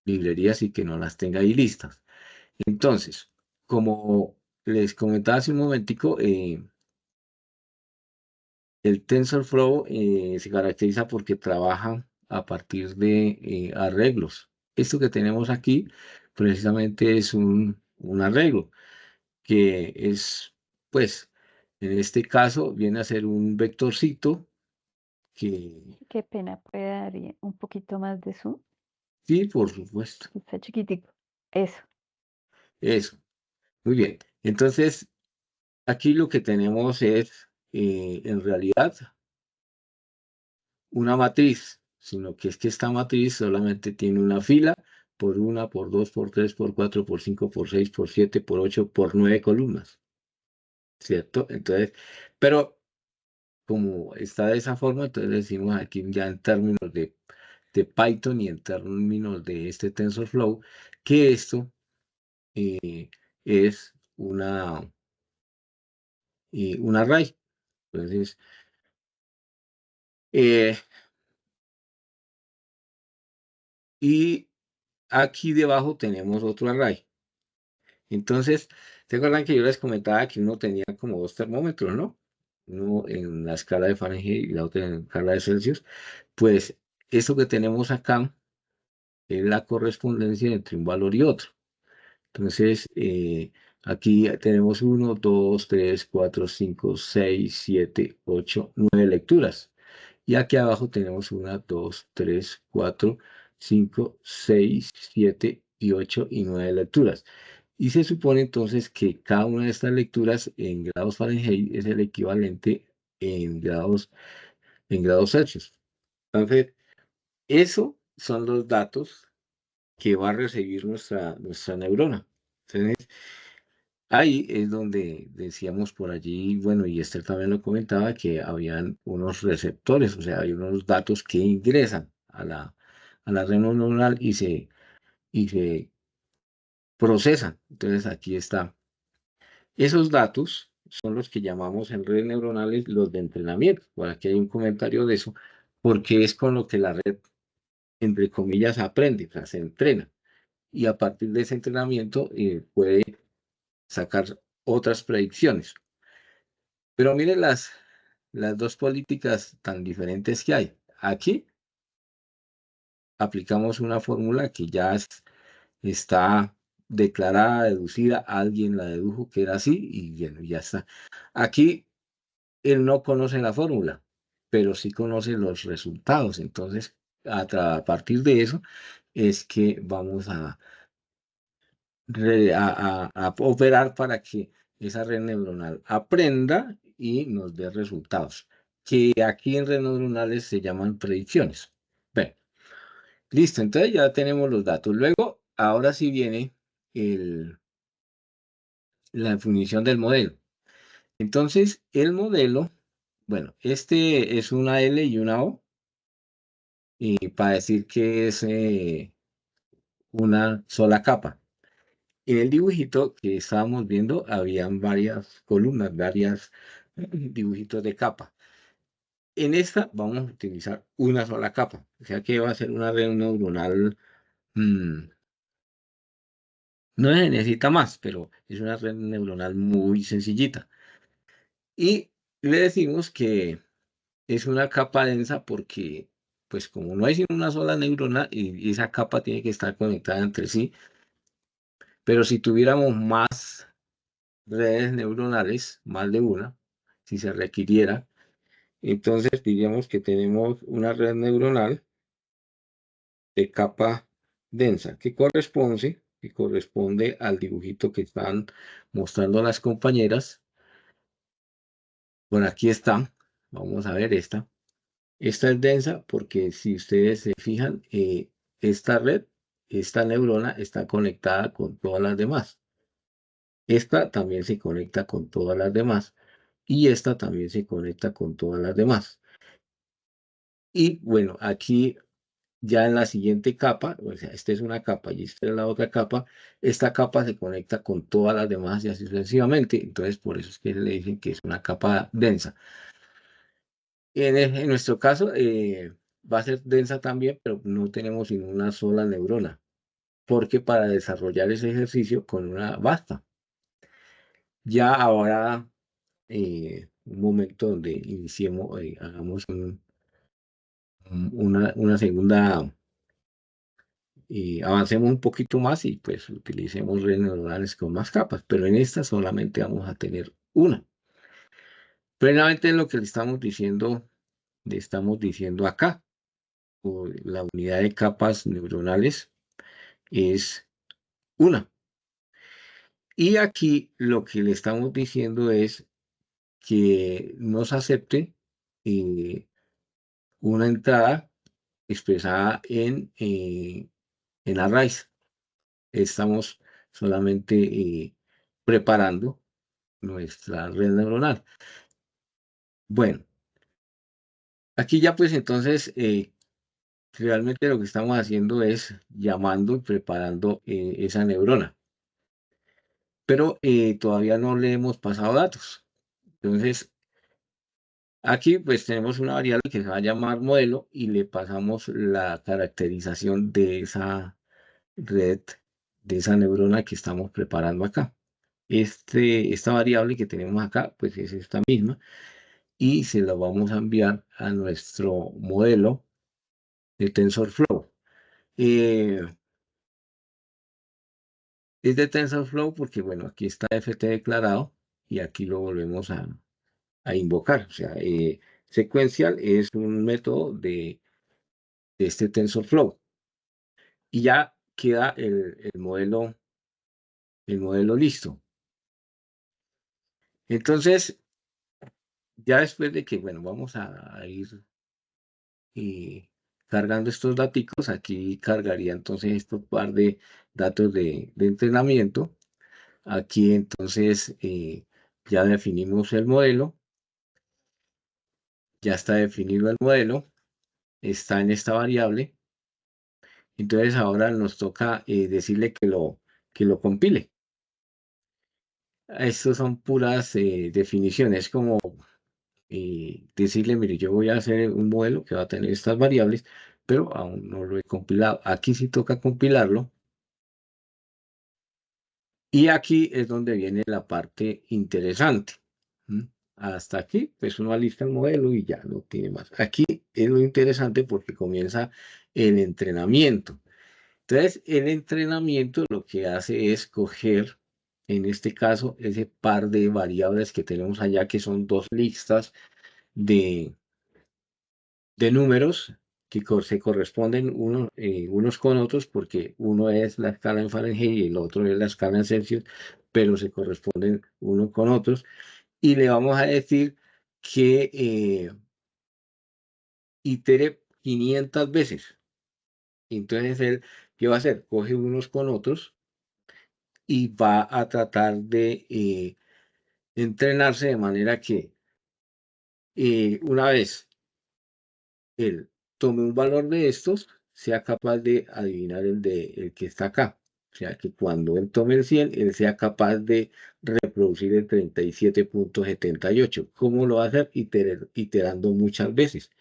librerías y que no las tenga ahí listas. Entonces, como les comentaba hace un momentico, el TensorFlow se caracteriza porque trabaja a partir de arreglos. Esto que tenemos aquí precisamente es un arreglo que es, pues, en este caso viene a ser un vectorcito que, Qué pena, puede dar un poquito más de zoom. sí, por supuesto, Está chiquitico. Eso. eso, muy bien. Entonces, aquí lo que tenemos es, en realidad, una matriz, sino que es que esta matriz solamente tiene una fila por una, por dos, por tres, por cuatro, por cinco, por seis, por siete, por ocho, por nueve columnas, ¿cierto? Entonces, pero como está de esa forma, entonces decimos aquí ya en términos de Python y en términos de este TensorFlow, que esto es un array. Entonces, eh, y aquí debajo tenemos otro array. Entonces, ¿se acuerdan que yo les comentaba que uno tenía como dos termómetros, ¿no? Uno en la escala de Fahrenheit y la otra en la escala de Celsius. Pues eso que tenemos acá es la correspondencia entre un valor y otro. Entonces, aquí tenemos 1, 2, 3, 4, 5, 6, 7, 8, 9 lecturas. Y aquí abajo tenemos 1, 2, 3, 4, 5, 6, 7 y 8 y 9 lecturas. Y se supone entonces que cada una de estas lecturas en grados Fahrenheit es el equivalente en grados Celsius. Entonces, eso son los datos que va a recibir nuestra neurona. Entonces, ahí es donde decíamos por allí, bueno, y Esther también lo comentaba, que habían unos receptores, o sea, hay unos datos que ingresan a la red neuronal y se procesan. Entonces, aquí está. Esos datos son los que llamamos en redes neuronales los de entrenamiento. Por aquí hay un comentario de eso, porque es con lo que la red, entre comillas, aprende, o sea, se entrena. Y a partir de ese entrenamiento puede sacar otras predicciones. Pero miren las dos políticas tan diferentes que hay. Aquí aplicamos una fórmula que ya está declarada, deducida, alguien la dedujo que era así y bueno, ya está. Aquí él no conoce la fórmula, pero sí conoce los resultados. Entonces, a partir de eso es que vamos a operar para que esa red neuronal aprenda y nos dé resultados, que aquí en redes neuronales se llaman predicciones. Bueno, listo, entonces ya tenemos los datos. Luego, ahora sí viene la definición del modelo. Entonces, el modelo, bueno, este es una L y una O, y para decir que es una sola capa. En el dibujito que estábamos viendo, habían varias columnas, varios dibujitos de capa. En esta vamos a utilizar una sola capa, o sea que va a ser una red neuronal, no se necesita más, pero es una red neuronal muy sencillita. Y le decimos que es una capa densa porque, pues como no hay sino una sola neurona y esa capa tiene que estar conectada entre sí, pero si tuviéramos más redes neuronales, más de una, si se requiriera, entonces diríamos que tenemos una red neuronal de capa densa que corresponde al dibujito que están mostrando las compañeras. Por aquí está, vamos a ver esta. Esta es densa porque si ustedes se fijan, esta red, esta neurona está conectada con todas las demás. Esta también se conecta con todas las demás y esta también se conecta con todas las demás. Y bueno, aquí ya en la siguiente capa, o sea, esta es una capa y esta es la otra capa, esta capa se conecta con todas las demás y así sucesivamente. Entonces, por eso es que le dicen que es una capa densa. En nuestro caso, va a ser densa también, pero no tenemos sino una sola neurona, porque para desarrollar ese ejercicio con una basta. Ya ahora, un momento donde iniciemos, hagamos una segunda, avancemos un poquito más y pues utilicemos redes neuronales con más capas, pero en esta solamente vamos a tener una. Plenamente lo que le estamos diciendo acá, o la unidad de capas neuronales es una. Y aquí lo que le estamos diciendo es que nos acepte una entrada expresada en arrays. Estamos solamente preparando nuestra red neuronal. Bueno, aquí ya pues entonces realmente lo que estamos haciendo es llamando y preparando esa neurona. Pero todavía no le hemos pasado datos. Entonces, aquí pues tenemos una variable que se va a llamar modelo y le pasamos la caracterización de esa red, de esa neurona que estamos preparando acá. Esta variable que tenemos acá pues es esta misma y se la vamos a enviar a nuestro modelo de TensorFlow. Es de TensorFlow porque bueno, aquí está FT declarado y aquí lo volvemos a invocar. O sea, secuencial es un método de este TensorFlow. Y ya queda el modelo listo. Entonces, ya después de que, bueno, vamos a ir cargando estos datos, aquí cargaría entonces estos par de datos de entrenamiento. Aquí entonces ya definimos el modelo, ya está definido el modelo, está en esta variable. Entonces ahora nos toca decirle que lo compile. Estos son puras definiciones, como decirle, mire, yo voy a hacer un modelo que va a tener estas variables, pero aún no lo he compilado. Aquí sí toca compilarlo. Y aquí es donde viene la parte interesante. Hasta aquí, pues uno alista el modelo y ya no tiene más. Aquí es lo interesante porque comienza el entrenamiento. Entonces, el entrenamiento lo que hace es coger, en este caso, ese par de variables que tenemos allá, que son dos listas de, de números que se corresponden unos con otros, porque uno es la escala en Fahrenheit y el otro es la escala en Celsius, pero se corresponden unos con otros. Y le vamos a decir que itere 500 veces. Entonces, él, ¿qué va a hacer? Coge unos con otros y va a tratar de entrenarse de manera que una vez él tome un valor de estos, sea capaz de adivinar el que está acá. O sea, que cuando él tome el 100, él sea capaz de reproducir el 37.78. ¿Cómo lo va a hacer? Iterando muchas veces,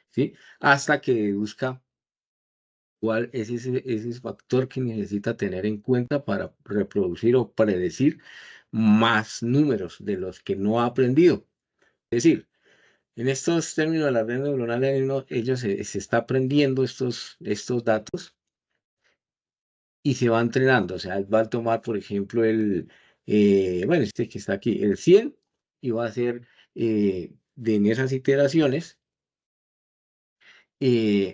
¿sí? Hasta que deduzca cuál es ese factor que necesita tener en cuenta para reproducir o predecir más números de los que no ha aprendido. Es decir, en estos términos de la red neuronal, ellos se está aprendiendo estos datos y se va entrenando. O sea, él va a tomar, por ejemplo, bueno, este que está aquí, el 100, y va a hacer en esas iteraciones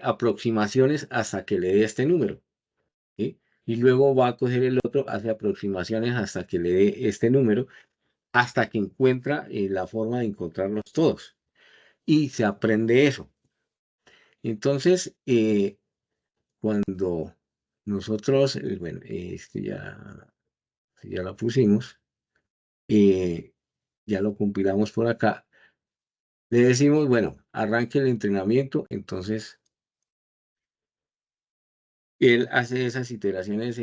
aproximaciones hasta que le dé este número, ¿sí? Y luego va a coger el otro, hace aproximaciones hasta que le dé este número, hasta que encuentra la forma de encontrarlos todos. Y se aprende eso. Entonces, cuando nosotros, bueno, ya lo pusimos, ya lo compilamos por acá, le decimos, bueno, arranque el entrenamiento, entonces él hace esas iteraciones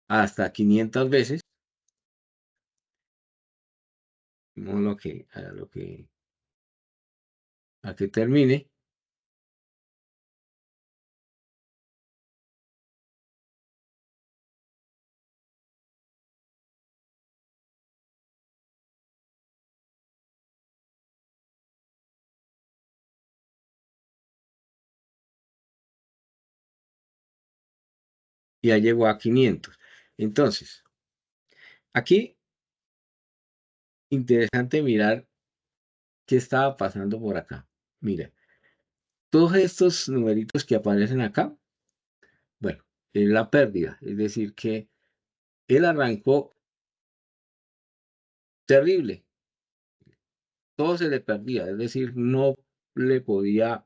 hasta 500 veces, no a que termine, y ya llegó a 500. Entonces, aquí, interesante mirar qué estaba pasando por acá. Mira, todos estos numeritos que aparecen acá, bueno, es la pérdida, es decir, que él arrancó terrible, todo se le perdía, es decir, no le podía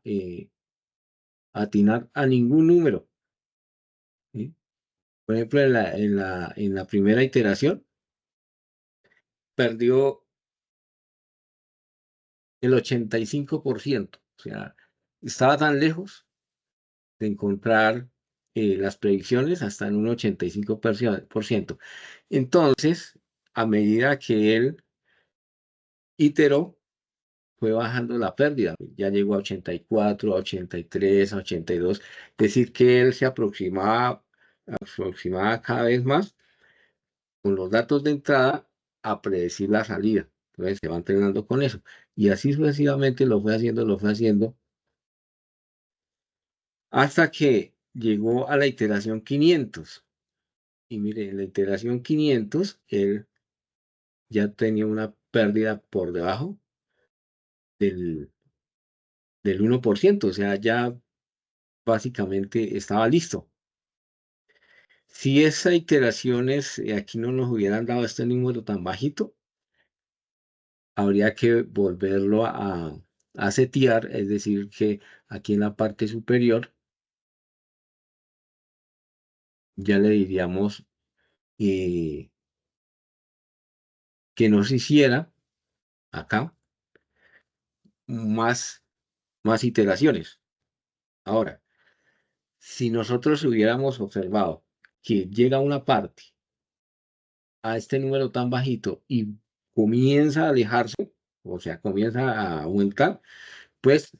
atinar a ningún número, ¿sí? Por ejemplo, en la primera iteración, perdió el 85%, o sea, estaba tan lejos de encontrar las predicciones hasta en un 85%. Entonces, a medida que él iteró, fue bajando la pérdida, ya llegó a 84, a 83, a 82, es decir, que él se aproximaba cada vez más con los datos de entrada a predecir la salida. Entonces se va entrenando con eso. Y así sucesivamente lo fue haciendo, hasta que llegó a la iteración 500. Y mire, en la iteración 500, él ya tenía una pérdida por debajo del, del 1%, o sea, ya básicamente estaba listo. Si esas iteraciones aquí no nos hubieran dado este número tan bajito, habría que volverlo a setear, es decir, que aquí en la parte superior ya le diríamos que nos hiciera acá más, más iteraciones. Ahora, si nosotros hubiéramos observado que llega una parte a este número tan bajito y comienza a alejarse, o sea, comienza a aumentar, pues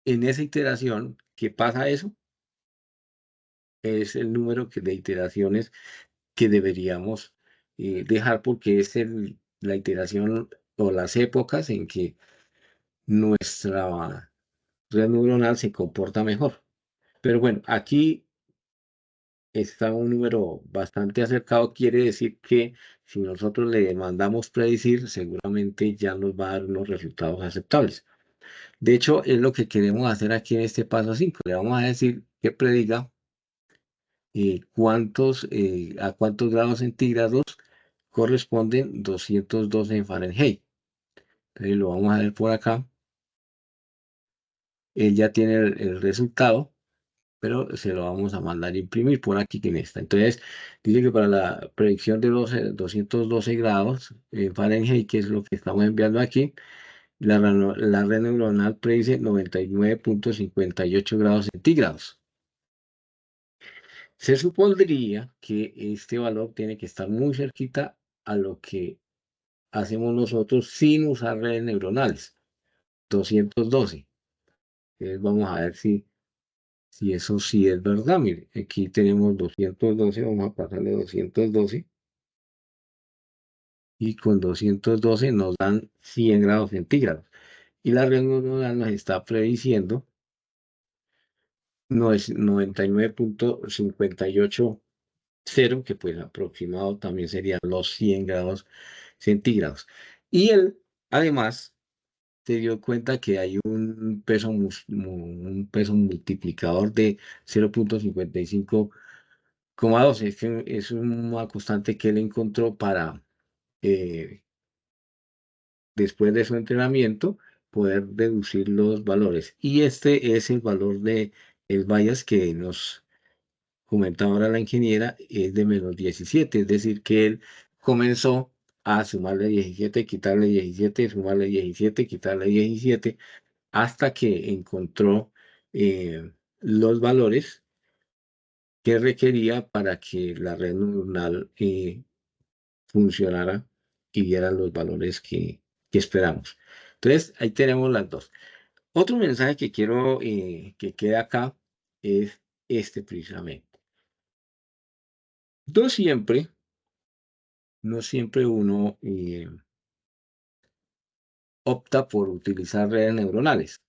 en esa iteración que pasa eso, es el número de iteraciones que deberíamos dejar, porque es la iteración o las épocas en que nuestra red neuronal se comporta mejor. Pero bueno, aquí está un número bastante acercado, quiere decir que si nosotros le mandamos predecir, seguramente ya nos va a dar unos resultados aceptables. De hecho, es lo que queremos hacer aquí en este paso 5. Le vamos a decir que prediga a cuántos grados centígrados corresponden 212 en Fahrenheit. Entonces lo vamos a ver por acá. Él ya tiene el resultado, pero se lo vamos a mandar a imprimir por aquí en esta. Entonces, dice que para la predicción de 212 grados en Fahrenheit, que es lo que estamos enviando aquí, la red neuronal predice 99.58 grados centígrados. Se supondría que este valor tiene que estar muy cerquita a lo que hacemos nosotros sin usar redes neuronales, 212. Entonces vamos a ver si eso sí es verdad. Mire, aquí tenemos 212, vamos a pasarle 212 y con 212 nos dan 100 grados centígrados. Y la red neuronal nos está prediciendo no es 99.580, que pues aproximado también serían los 100 grados centígrados. Y él, además, se dio cuenta que hay un peso multiplicador de 0.55,12. Es una constante que él encontró para, después de su entrenamiento, poder deducir los valores. Y este es el valor de el bias que nos comentaba ahora la ingeniera, es de -17, es decir, que él comenzó a sumarle 17, quitarle 17, sumarle 17, quitarle 17, hasta que encontró los valores que requería para que la red neuronal funcionara y diera los valores que esperamos. Entonces, ahí tenemos las dos. Otro mensaje que quiero que quede acá es este precisamente. No siempre uno opta por utilizar redes neuronales.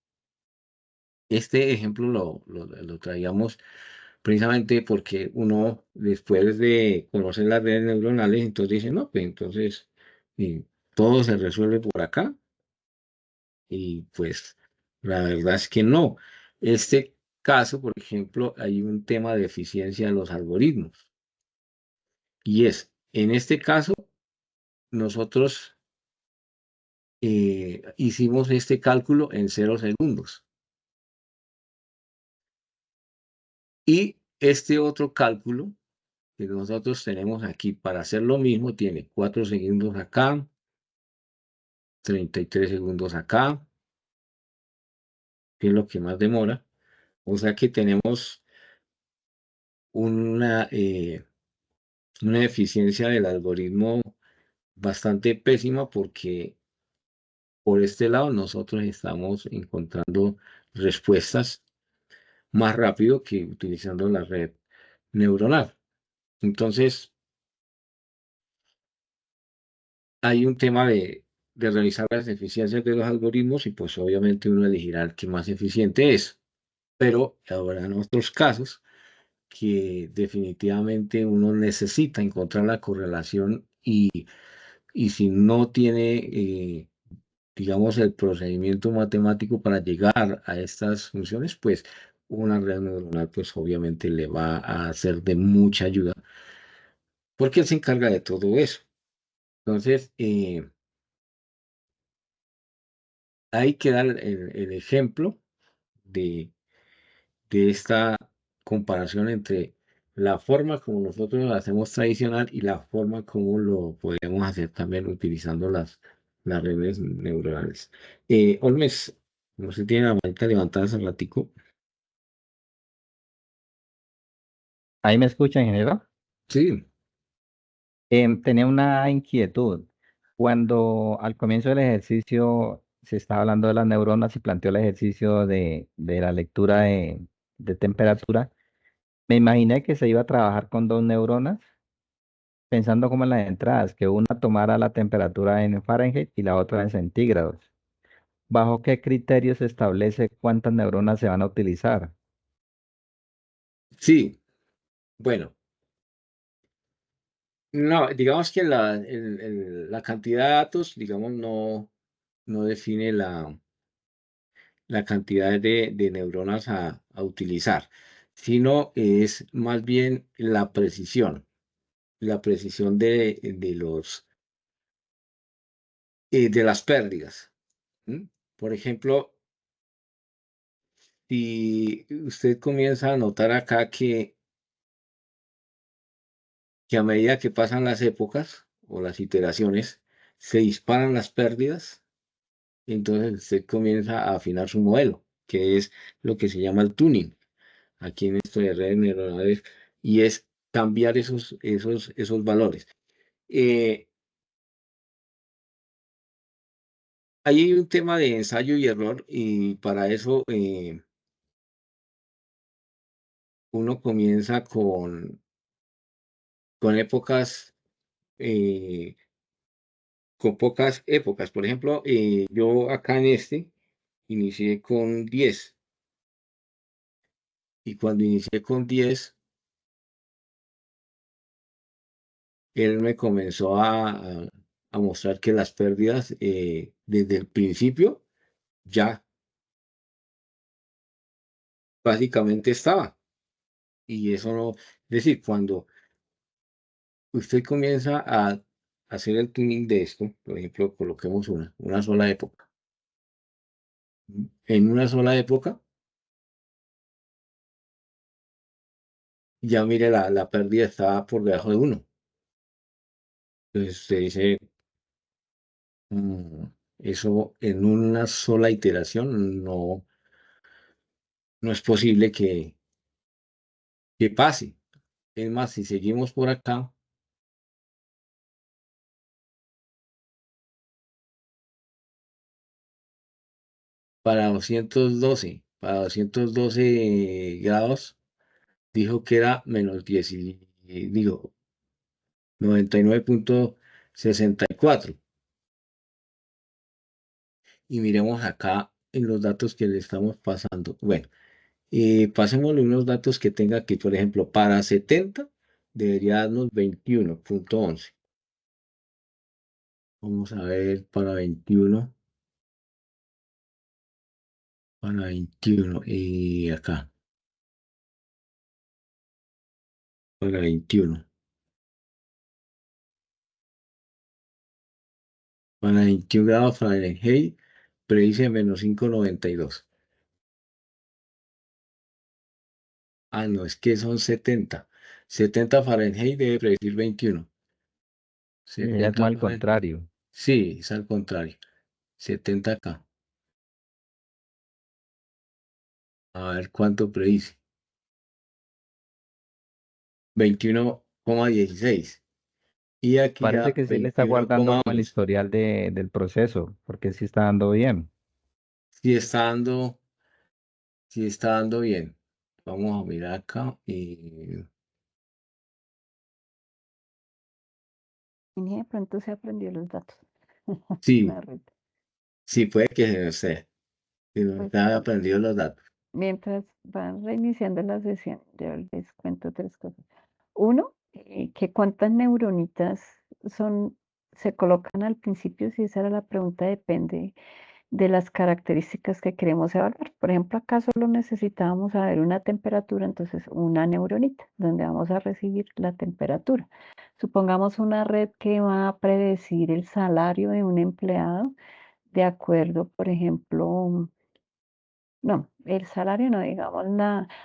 Este ejemplo lo traíamos precisamente porque uno, después de conocer las redes neuronales, entonces dice, no, pues entonces todo se resuelve por acá. Y pues la verdad es que no. Este caso, por ejemplo, hay un tema de eficiencia de los algoritmos. Y es, en este caso, nosotros hicimos este cálculo en 0 segundos. Y este otro cálculo que nosotros tenemos aquí para hacer lo mismo tiene 4 segundos acá, 33 segundos acá, que es lo que más demora. O sea que tenemos una, una eficiencia del algoritmo bastante pésima porque por este lado nosotros estamos encontrando respuestas más rápido que utilizando la red neuronal. Entonces, hay un tema de revisar las eficiencias de los algoritmos y pues obviamente uno elegirá el que más eficiente es. Pero habrá otros casos que definitivamente uno necesita encontrar la correlación y si no tiene, digamos, el procedimiento matemático para llegar a estas funciones, pues una red neuronal pues obviamente le va a ser de mucha ayuda porque él se encarga de todo eso. Entonces, hay que dar el ejemplo de, de esta comparación entre la forma como nosotros lo hacemos tradicional y la forma como lo podemos hacer también utilizando las redes neuronales. Olmes, no se tiene la manita levantada hace ratico. Ahí me escucha, ingeniero. Sí, Tenía una inquietud. Cuando al comienzo del ejercicio se estaba hablando de las neuronas y planteó el ejercicio de la lectura de temperatura, me imaginé que se iba a trabajar con dos neuronas, pensando como en las entradas, que una tomara la temperatura en Fahrenheit y la otra en centígrados. ¿Bajo qué criterios se establece cuántas neuronas se van a utilizar? sí, bueno, no, digamos que la cantidad de datos, digamos, no define la cantidad de neuronas a utilizar, sino es más bien la precisión de las pérdidas. ¿M? Por ejemplo, si usted comienza a notar acá que a medida que pasan las épocas o las iteraciones, se disparan las pérdidas, entonces usted comienza a afinar su modelo, que es lo que se llama el tuning. Aquí en esto de redes neuronales y es cambiar esos valores. Hay un tema de ensayo y error, y para eso uno comienza con épocas, eh, con pocas épocas. Por ejemplo, yo acá en inicié con 10, y cuando inicié con 10, él me comenzó a mostrar que las pérdidas desde el principio ya básicamente estaba. Y eso no, es decir, cuando usted comienza a hacer el tuning de esto, por ejemplo, coloquemos una sola época. En una sola época, ya mire, la pérdida está por debajo de 1. Entonces usted dice, "Mm, eso en una sola iteración no es posible que pase". Es más, si seguimos por acá, para 212 grados, dijo que era menos 10, digo, 99,64. Y miremos acá en los datos que le estamos pasando. Bueno, pasémosle unos datos que tenga aquí. Por ejemplo, para 70 debería darnos 21,11. Vamos a ver para 21. Para 21. Y acá. Para 21. Para 21 grados Fahrenheit predice menos 5,92. Ah, no, es que son 70. 70 Fahrenheit debe predecir 21. Ya como 70 al Fahrenheit. contrario. Sí, es al contrario. 70 acá. A ver cuánto predice. 21,16. Y aquí Parece ya que sí le está guardando como el 21,11. historial del proceso, porque sí está dando bien. Sí está dando, sí está dando bien. Vamos a mirar acá. Y ni de pronto se aprendió los datos. Sí, Me rito. sí puede que sea. Que no Pues se haya aprendido los datos. mientras van reiniciando la sesión, yo les cuento tres cosas. Uno, que cuántas neuronitas se colocan al principio, si esa era la pregunta, depende de las características que queremos evaluar. Por ejemplo, acá solo necesitábamos saber una temperatura, entonces una neuronita, donde vamos a recibir la temperatura. Supongamos una red que va a predecir el salario de un empleado de acuerdo, por ejemplo, no, el salario no, digamos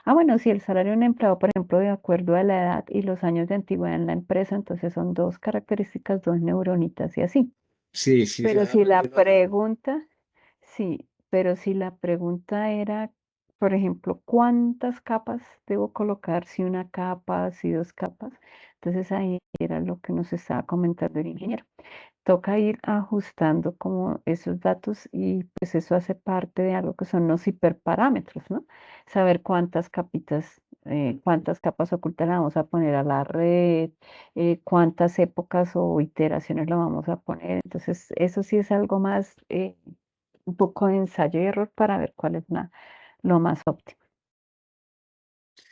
bueno, sí, el salario de un empleado, por ejemplo, de acuerdo a la edad y los años de antigüedad en la empresa, entonces son dos características, dos neuronitas y así. Sí, sí se Pero van a si la aprender los datos. pregunta, sí, pero si la pregunta era, por ejemplo, ¿cuántas capas debo colocar? Si una capa, si dos capas, entonces ahí era lo que nos estaba comentando el ingeniero. Toca ir ajustando como esos datos y pues eso hace parte de algo que son los hiperparámetros, ¿no? Saber cuántas capas ocultas le vamos a poner a la red, cuántas épocas o iteraciones le vamos a poner. Entonces, eso sí es algo más, un poco de ensayo y error para ver cuál es lo más óptimo.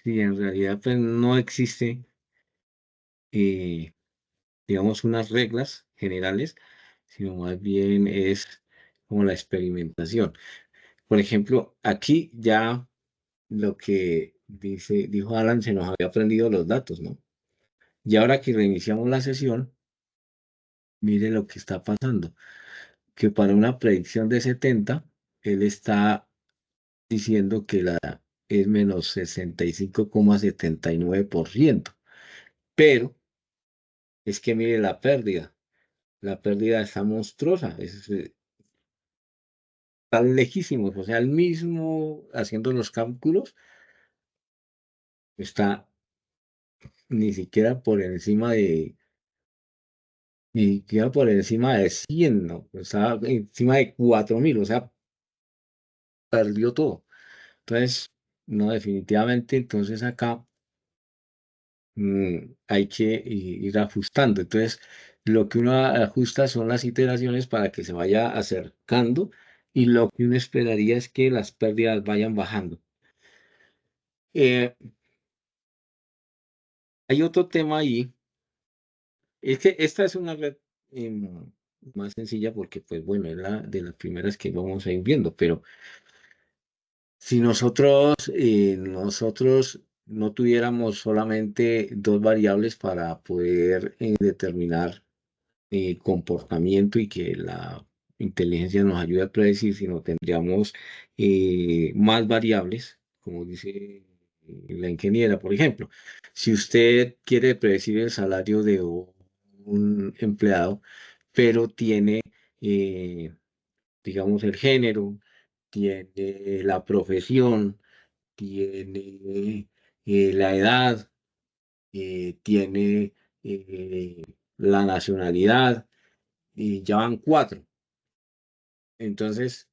Sí, en realidad pues no existe, eh, digamos, unas reglas generales, sino más bien es como la experimentación. Por ejemplo, aquí ya lo que dijo Alan, se nos había aprendido los datos, ¿no? Y ahora que reiniciamos la sesión, mire lo que está pasando, que para una predicción de 70, él está diciendo que es menos 65,79%. Pero es que mire la pérdida está monstruosa, tan lejísimos, o sea, el mismo haciendo los cálculos está ni siquiera por encima ni siquiera por encima de 100, ¿no? Estaba encima de 4000, o sea, perdió todo. Entonces, no, definitivamente, entonces acá hay que ir ajustando. Entonces, lo que uno ajusta son las iteraciones para que se vaya acercando y lo que uno esperaría es que las pérdidas vayan bajando. Eh, Hay otro tema ahí, es que esta es una red más sencilla porque, pues bueno, es la de las primeras que vamos a ir viendo, pero si nosotros no tuviéramos solamente dos variables para poder determinar comportamiento y que la inteligencia nos ayude a predecir, sino tendríamos más variables, como dice la ingeniera, por ejemplo. Si usted quiere predecir el salario de un empleado, pero tiene, eh, digamos, el género, tiene la profesión, tiene la edad, tiene la nacionalidad, y ya van cuatro. Entonces,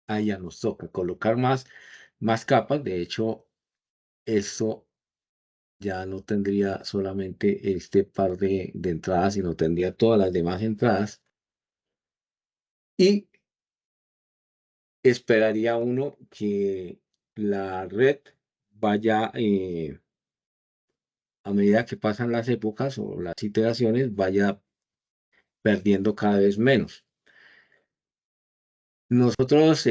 ahí ya nos toca colocar más capas. De hecho, esto ya no tendría solamente este par de entradas, sino tendría todas las demás entradas. Y esperaría uno que la red vaya, a medida que pasan las épocas o las iteraciones, vaya perdiendo cada vez menos. Nosotros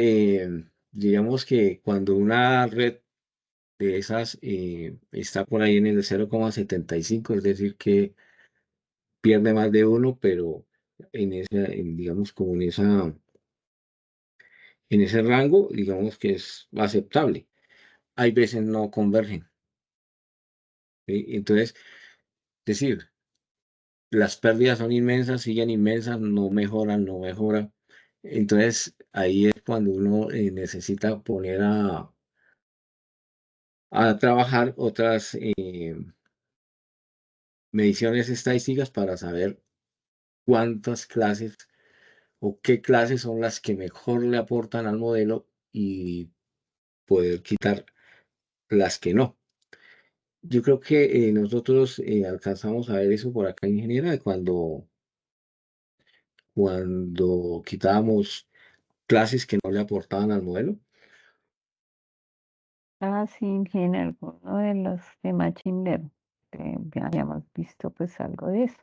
digamos que cuando una red de esas está por ahí en el 0,75, es decir, que pierde más de uno, pero digamos, como en ese rango, digamos que es aceptable. Hay veces no convergen, ¿sí? Entonces, es decir, las pérdidas son inmensas, siguen inmensas, no mejoran, no mejoran. Entonces, ahí es cuando uno necesita poner a trabajar otras mediciones estadísticas para saber cuántas clases o qué clases son las que mejor le aportan al modelo y poder quitar las que no. Yo creo que nosotros alcanzamos a ver eso por acá, ingeniera, cuando quitábamos clases que no le aportaban al modelo. Ah, sí, en alguno de los de Machine Learning, ya habíamos visto pues algo de eso.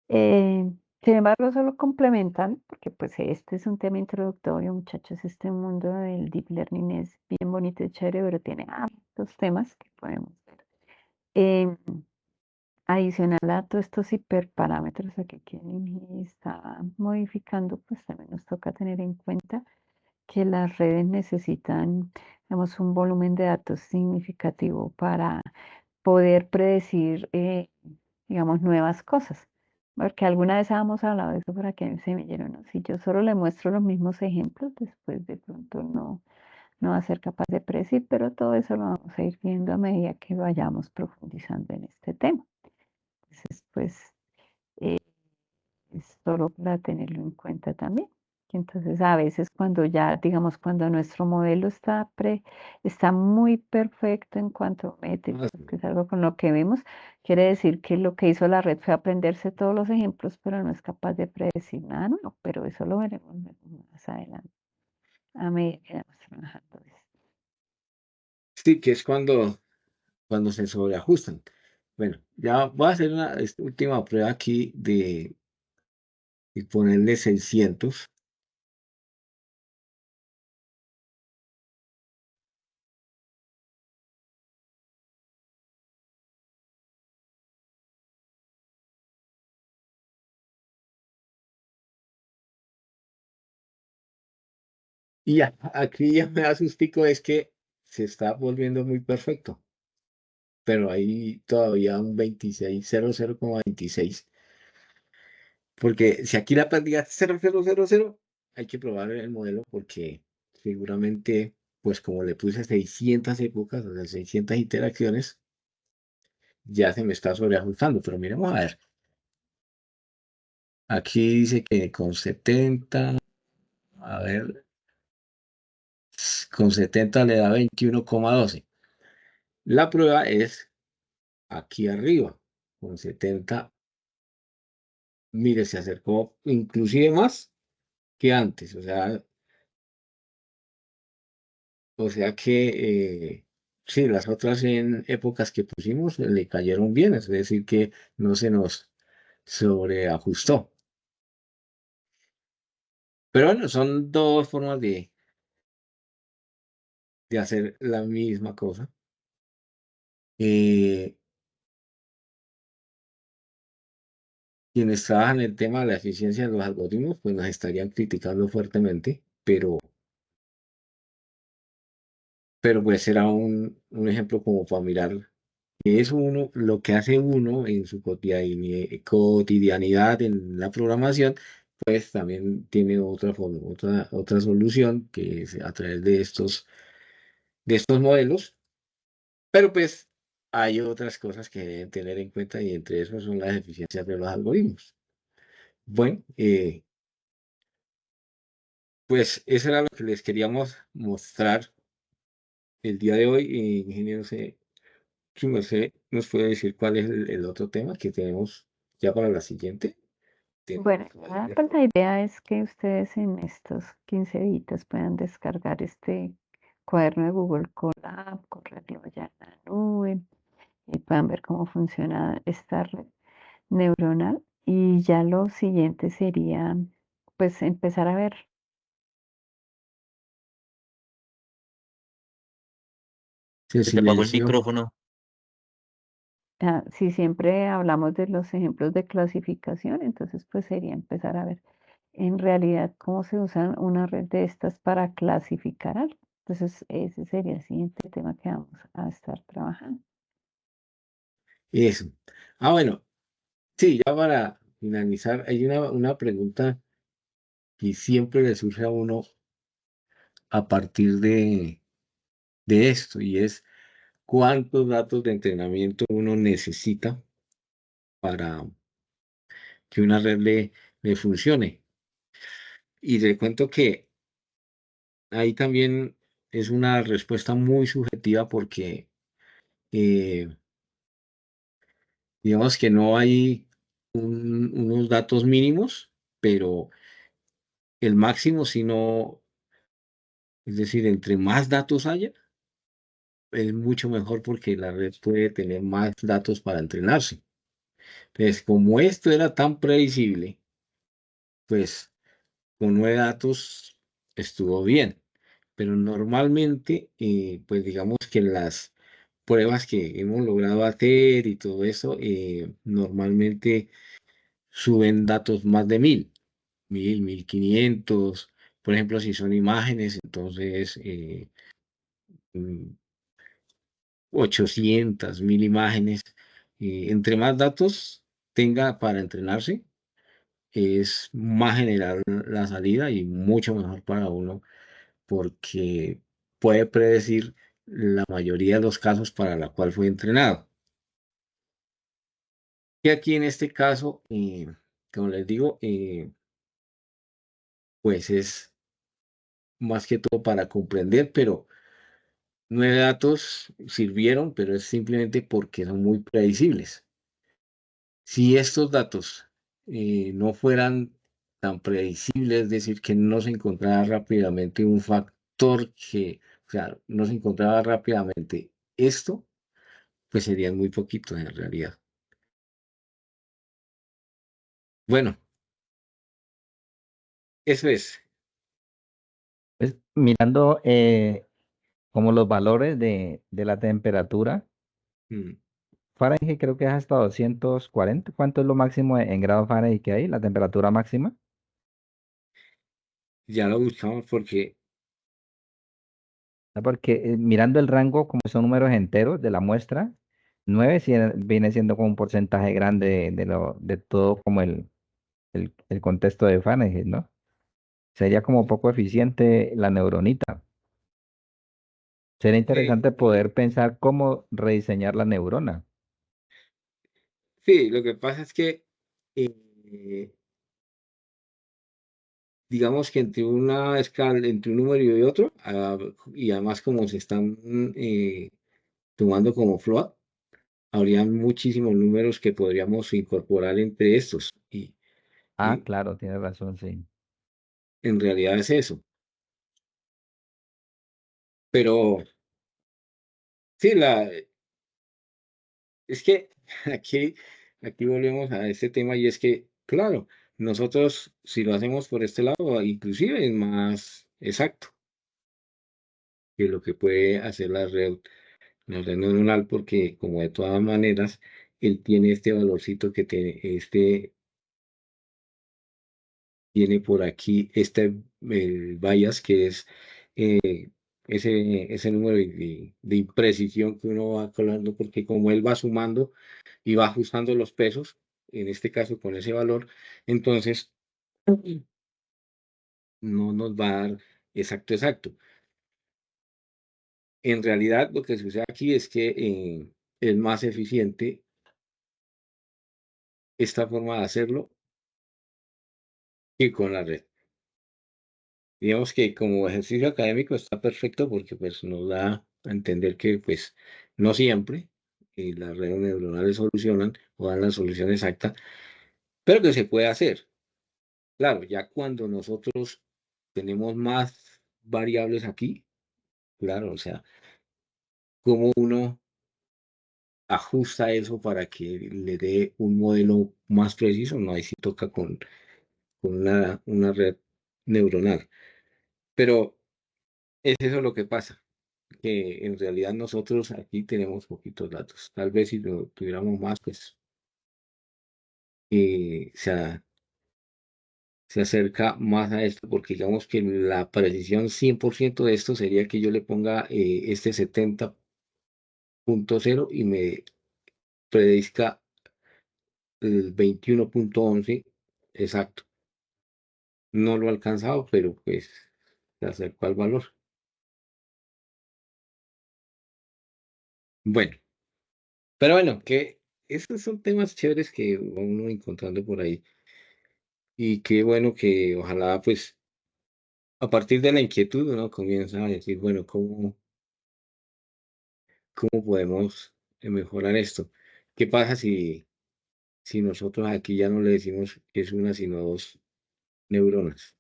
Sin embargo, solo complementan, porque pues este es un tema introductorio, muchachos, este mundo del Deep Learning es bien bonito y chévere, pero tiene hartos temas que podemos ver. Em, Adicional a todos estos hiperparámetros aquí que el INGIE está modificando, pues también nos toca tener en cuenta que las redes necesitan, digamos, un volumen de datos significativo para poder predecir, digamos, nuevas cosas. Porque alguna vez habíamos hablado de eso para que se me semillero, ¿no? Si yo solo le muestro los mismos ejemplos, después de pronto no va a ser capaz de predecir, pero todo eso lo vamos a ir viendo a medida que vayamos profundizando en este tema. Entonces, pues, eh, es solo para tenerlo en cuenta también. Que entonces, a veces cuando ya, digamos, cuando nuestro modelo está muy perfecto en cuanto a métricas, que es algo con lo que vemos, quiere decir que lo que hizo la red fue aprenderse todos los ejemplos, pero no es capaz de predecir nada nuevo. Pero eso lo veremos más adelante, a medida que vamos trabajando esto. Sí, que es cuando se sobreajustan. Bueno, ya voy a hacer una última prueba aquí y ponerle 600. Y ya, aquí ya me da sustico, es que se está volviendo muy perfecto, pero hay todavía un 26, 0,26. Porque si aquí la pérdida es 0,000, hay que probar el modelo porque seguramente, pues como le puse 600 épocas, o sea, 600 interacciones, ya se me está sobreajustando, pero miremos a ver. Aquí dice que con 70, a ver, con 70 le da 21,12. La prueba es aquí arriba, con 70, mire, se acercó inclusive más que antes, o sea que sí, las otras en épocas que pusimos le cayeron bien, es decir, que no se nos sobreajustó. Pero bueno, son dos formas de hacer la misma cosa. Eh, quienes trabajan el tema de la eficiencia de los algoritmos, pues nos estarían criticando fuertemente, pero pues será un ejemplo como para mirar que es uno, lo que hace uno en su cotidianidad en la programación, pues también tiene otra forma, otra solución que es a través de estos modelos, pero pues hay otras cosas que deben tener en cuenta y entre eso son las eficiencias de los algoritmos. Bueno, pues eso era lo que les queríamos mostrar el día de hoy. Ingeniero, si usted nos puede decir cuál es el otro tema que tenemos ya para la siguiente. Bueno, pues la idea es que ustedes en estos 15 días puedan descargar este cuaderno de Google Colab, correrlo ya en la nube y puedan ver cómo funciona esta red neuronal. Y ya lo siguiente sería, pues, empezar a ver. Se Se te apagó el silenció. micrófono. Si siempre hablamos de los ejemplos de clasificación, entonces pues sería empezar a ver en realidad cómo se usa una red de estas para clasificar algo. Entonces ese sería el siguiente tema que vamos a estar trabajando. Eso. Bueno, sí, ya para finalizar, hay una pregunta que siempre le surge a uno a partir de esto, y es cuántos datos de entrenamiento uno necesita para que una red le funcione. Y le cuento que ahí también es una respuesta muy subjetiva porque digamos que no hay unos datos mínimos, pero el máximo, si no, es decir, entre más datos haya, es mucho mejor porque la red puede tener más datos para entrenarse. Entonces, como esto era tan predecible, pues con 9 datos estuvo bien. Pero normalmente, pues digamos que las pruebas que hemos logrado hacer y todo eso, normalmente suben datos más de 1.500. Por ejemplo, si son imágenes, entonces 800, 1.000 imágenes. Entre más datos tenga para entrenarse, es más general la salida y mucho mejor para uno porque puede predecir la mayoría de los casos para la cual fue entrenado. Y aquí en este caso, como les digo, pues es más que todo para comprender, pero 9 datos sirvieron, pero es simplemente porque son muy predecibles. Si estos datos no fueran tan predecibles, es decir, que no se encontrara rápidamente un factor o sea, no se encontraba rápidamente esto, pues serían muy poquitos en realidad. Bueno, eso es. Pues, mirando como los valores de la temperatura, Mm, Fahrenheit creo que es hasta 240. ¿Cuánto es lo máximo en grados Fahrenheit que hay? La temperatura máxima. Ya lo buscamos porque Porque mirando el rango, como son números enteros de la muestra, 9 viene siendo como un porcentaje grande de todo como el contexto de Fahrenheit, ¿no? Sería como poco eficiente la neuronita. Sería sí, interesante poder pensar cómo rediseñar la neurona. Sí, lo que pasa es que, eh, digamos que entre una escala, entre un número y otro, y además como se están tomando como float, habrían muchísimos números que podríamos incorporar entre estos. Ah, Y claro, tienes razón, sí. en realidad es eso. Pero sí, es que aquí, aquí volvemos a este tema y es que, claro, nosotros si lo hacemos por este lado, inclusive es más exacto que lo que puede hacer la red neuronal, porque como de todas maneras, él tiene este valorcito que tiene por aquí el bias, que es ese número de imprecisión que uno va colando, porque como él va sumando y va ajustando los pesos, en este caso con ese valor, entonces no nos va a dar exacto, exacto. En realidad, lo que sucede aquí es que es más eficiente esta forma de hacerlo que con la red. Digamos que como ejercicio académico está perfecto porque pues nos da a entender que pues no siempre las redes neuronales solucionan o dan la solución exacta, pero que se puede hacer. Claro, ya cuando nosotros tenemos más variables aquí, claro, o sea, cómo uno ajusta eso para que le dé un modelo más preciso, no, ahí sí toca con una red neuronal. Pero es eso lo que pasa, que en realidad nosotros aquí tenemos poquitos datos. Tal vez si tuviéramos más, pues se acerca más a esto, porque digamos que la precisión 100% de esto sería que yo le ponga este 70.0 y me predizca el 21.11 exacto. No lo ha alcanzado, pero pues se acercó al valor. Bueno, pero bueno, que esos son temas chéveres que va uno encontrando por ahí. Y qué bueno que ojalá pues a partir de la inquietud uno comienza a decir, bueno, ¿cómo podemos mejorar esto? ¿Qué pasa si nosotros aquí ya no le decimos que es una, sino dos neuronas?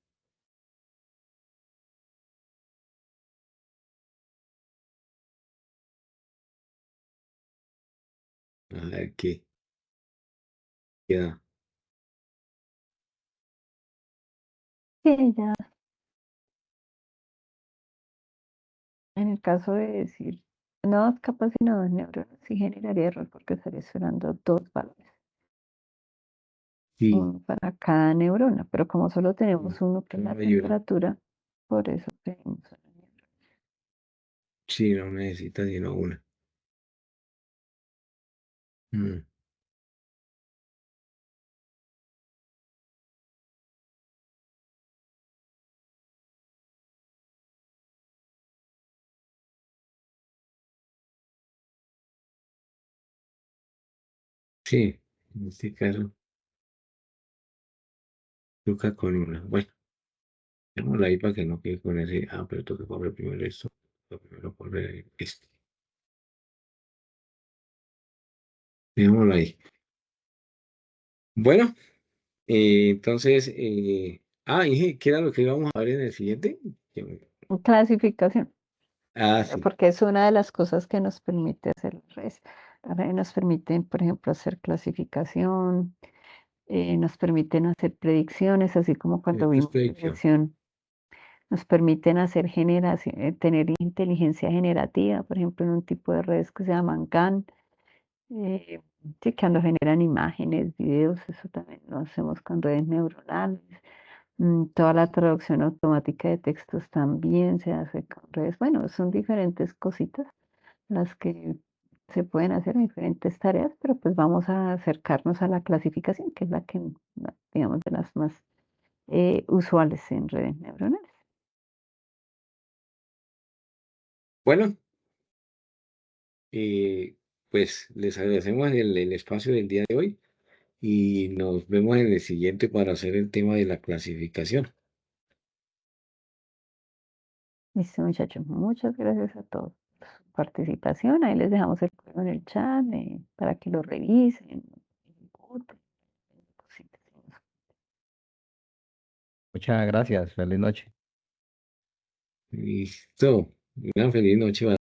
A ver qué queda. Sí, ya en el caso de decir no dos capas sino dos neuronas, sí generaría error porque estaría esperando dos valores, Sí, uno para cada neurona, pero como solo mm, tenemos uno que es la me ayuda. temperatura, por eso tenemos una neurona. Sí, no necesita sino una. Mm, sí, en este caso toca con una. Bueno, dejémosla ahí para que no quede con ese. Ah, pero toca correr primero esto. Toca primero correr este. Dejémoslo ahí. Bueno, entonces, dije, ¿qué era lo que íbamos a ver en el siguiente? Que Clasificación, Sí, porque es una de las cosas que nos permite hacer las redes. Las redes nos permiten, por ejemplo, hacer clasificación, nos permiten hacer predicciones, así como cuando esto es vimos predicción. regresión, nos permiten hacer generación, tener inteligencia generativa, por ejemplo, en un tipo de redes que se llaman GAN, eh, sí, cuando generan imágenes, videos, eso también lo hacemos con redes neuronales. Toda la traducción automática de textos también se hace con redes. Bueno, son diferentes cositas las que se pueden hacer en diferentes tareas, pero pues vamos a acercarnos a la clasificación, que es la que, digamos, de las más usuales en redes neuronales. Bueno, eh, pues les agradecemos el espacio del día de hoy y nos vemos en el siguiente para hacer el tema de la clasificación. Listo, muchachos. Muchas gracias a todos por su participación. Ahí les dejamos el correo en el chat para que lo revisen. Ejecuten, cositas. Muchas gracias. Feliz noche. Listo. Una feliz noche.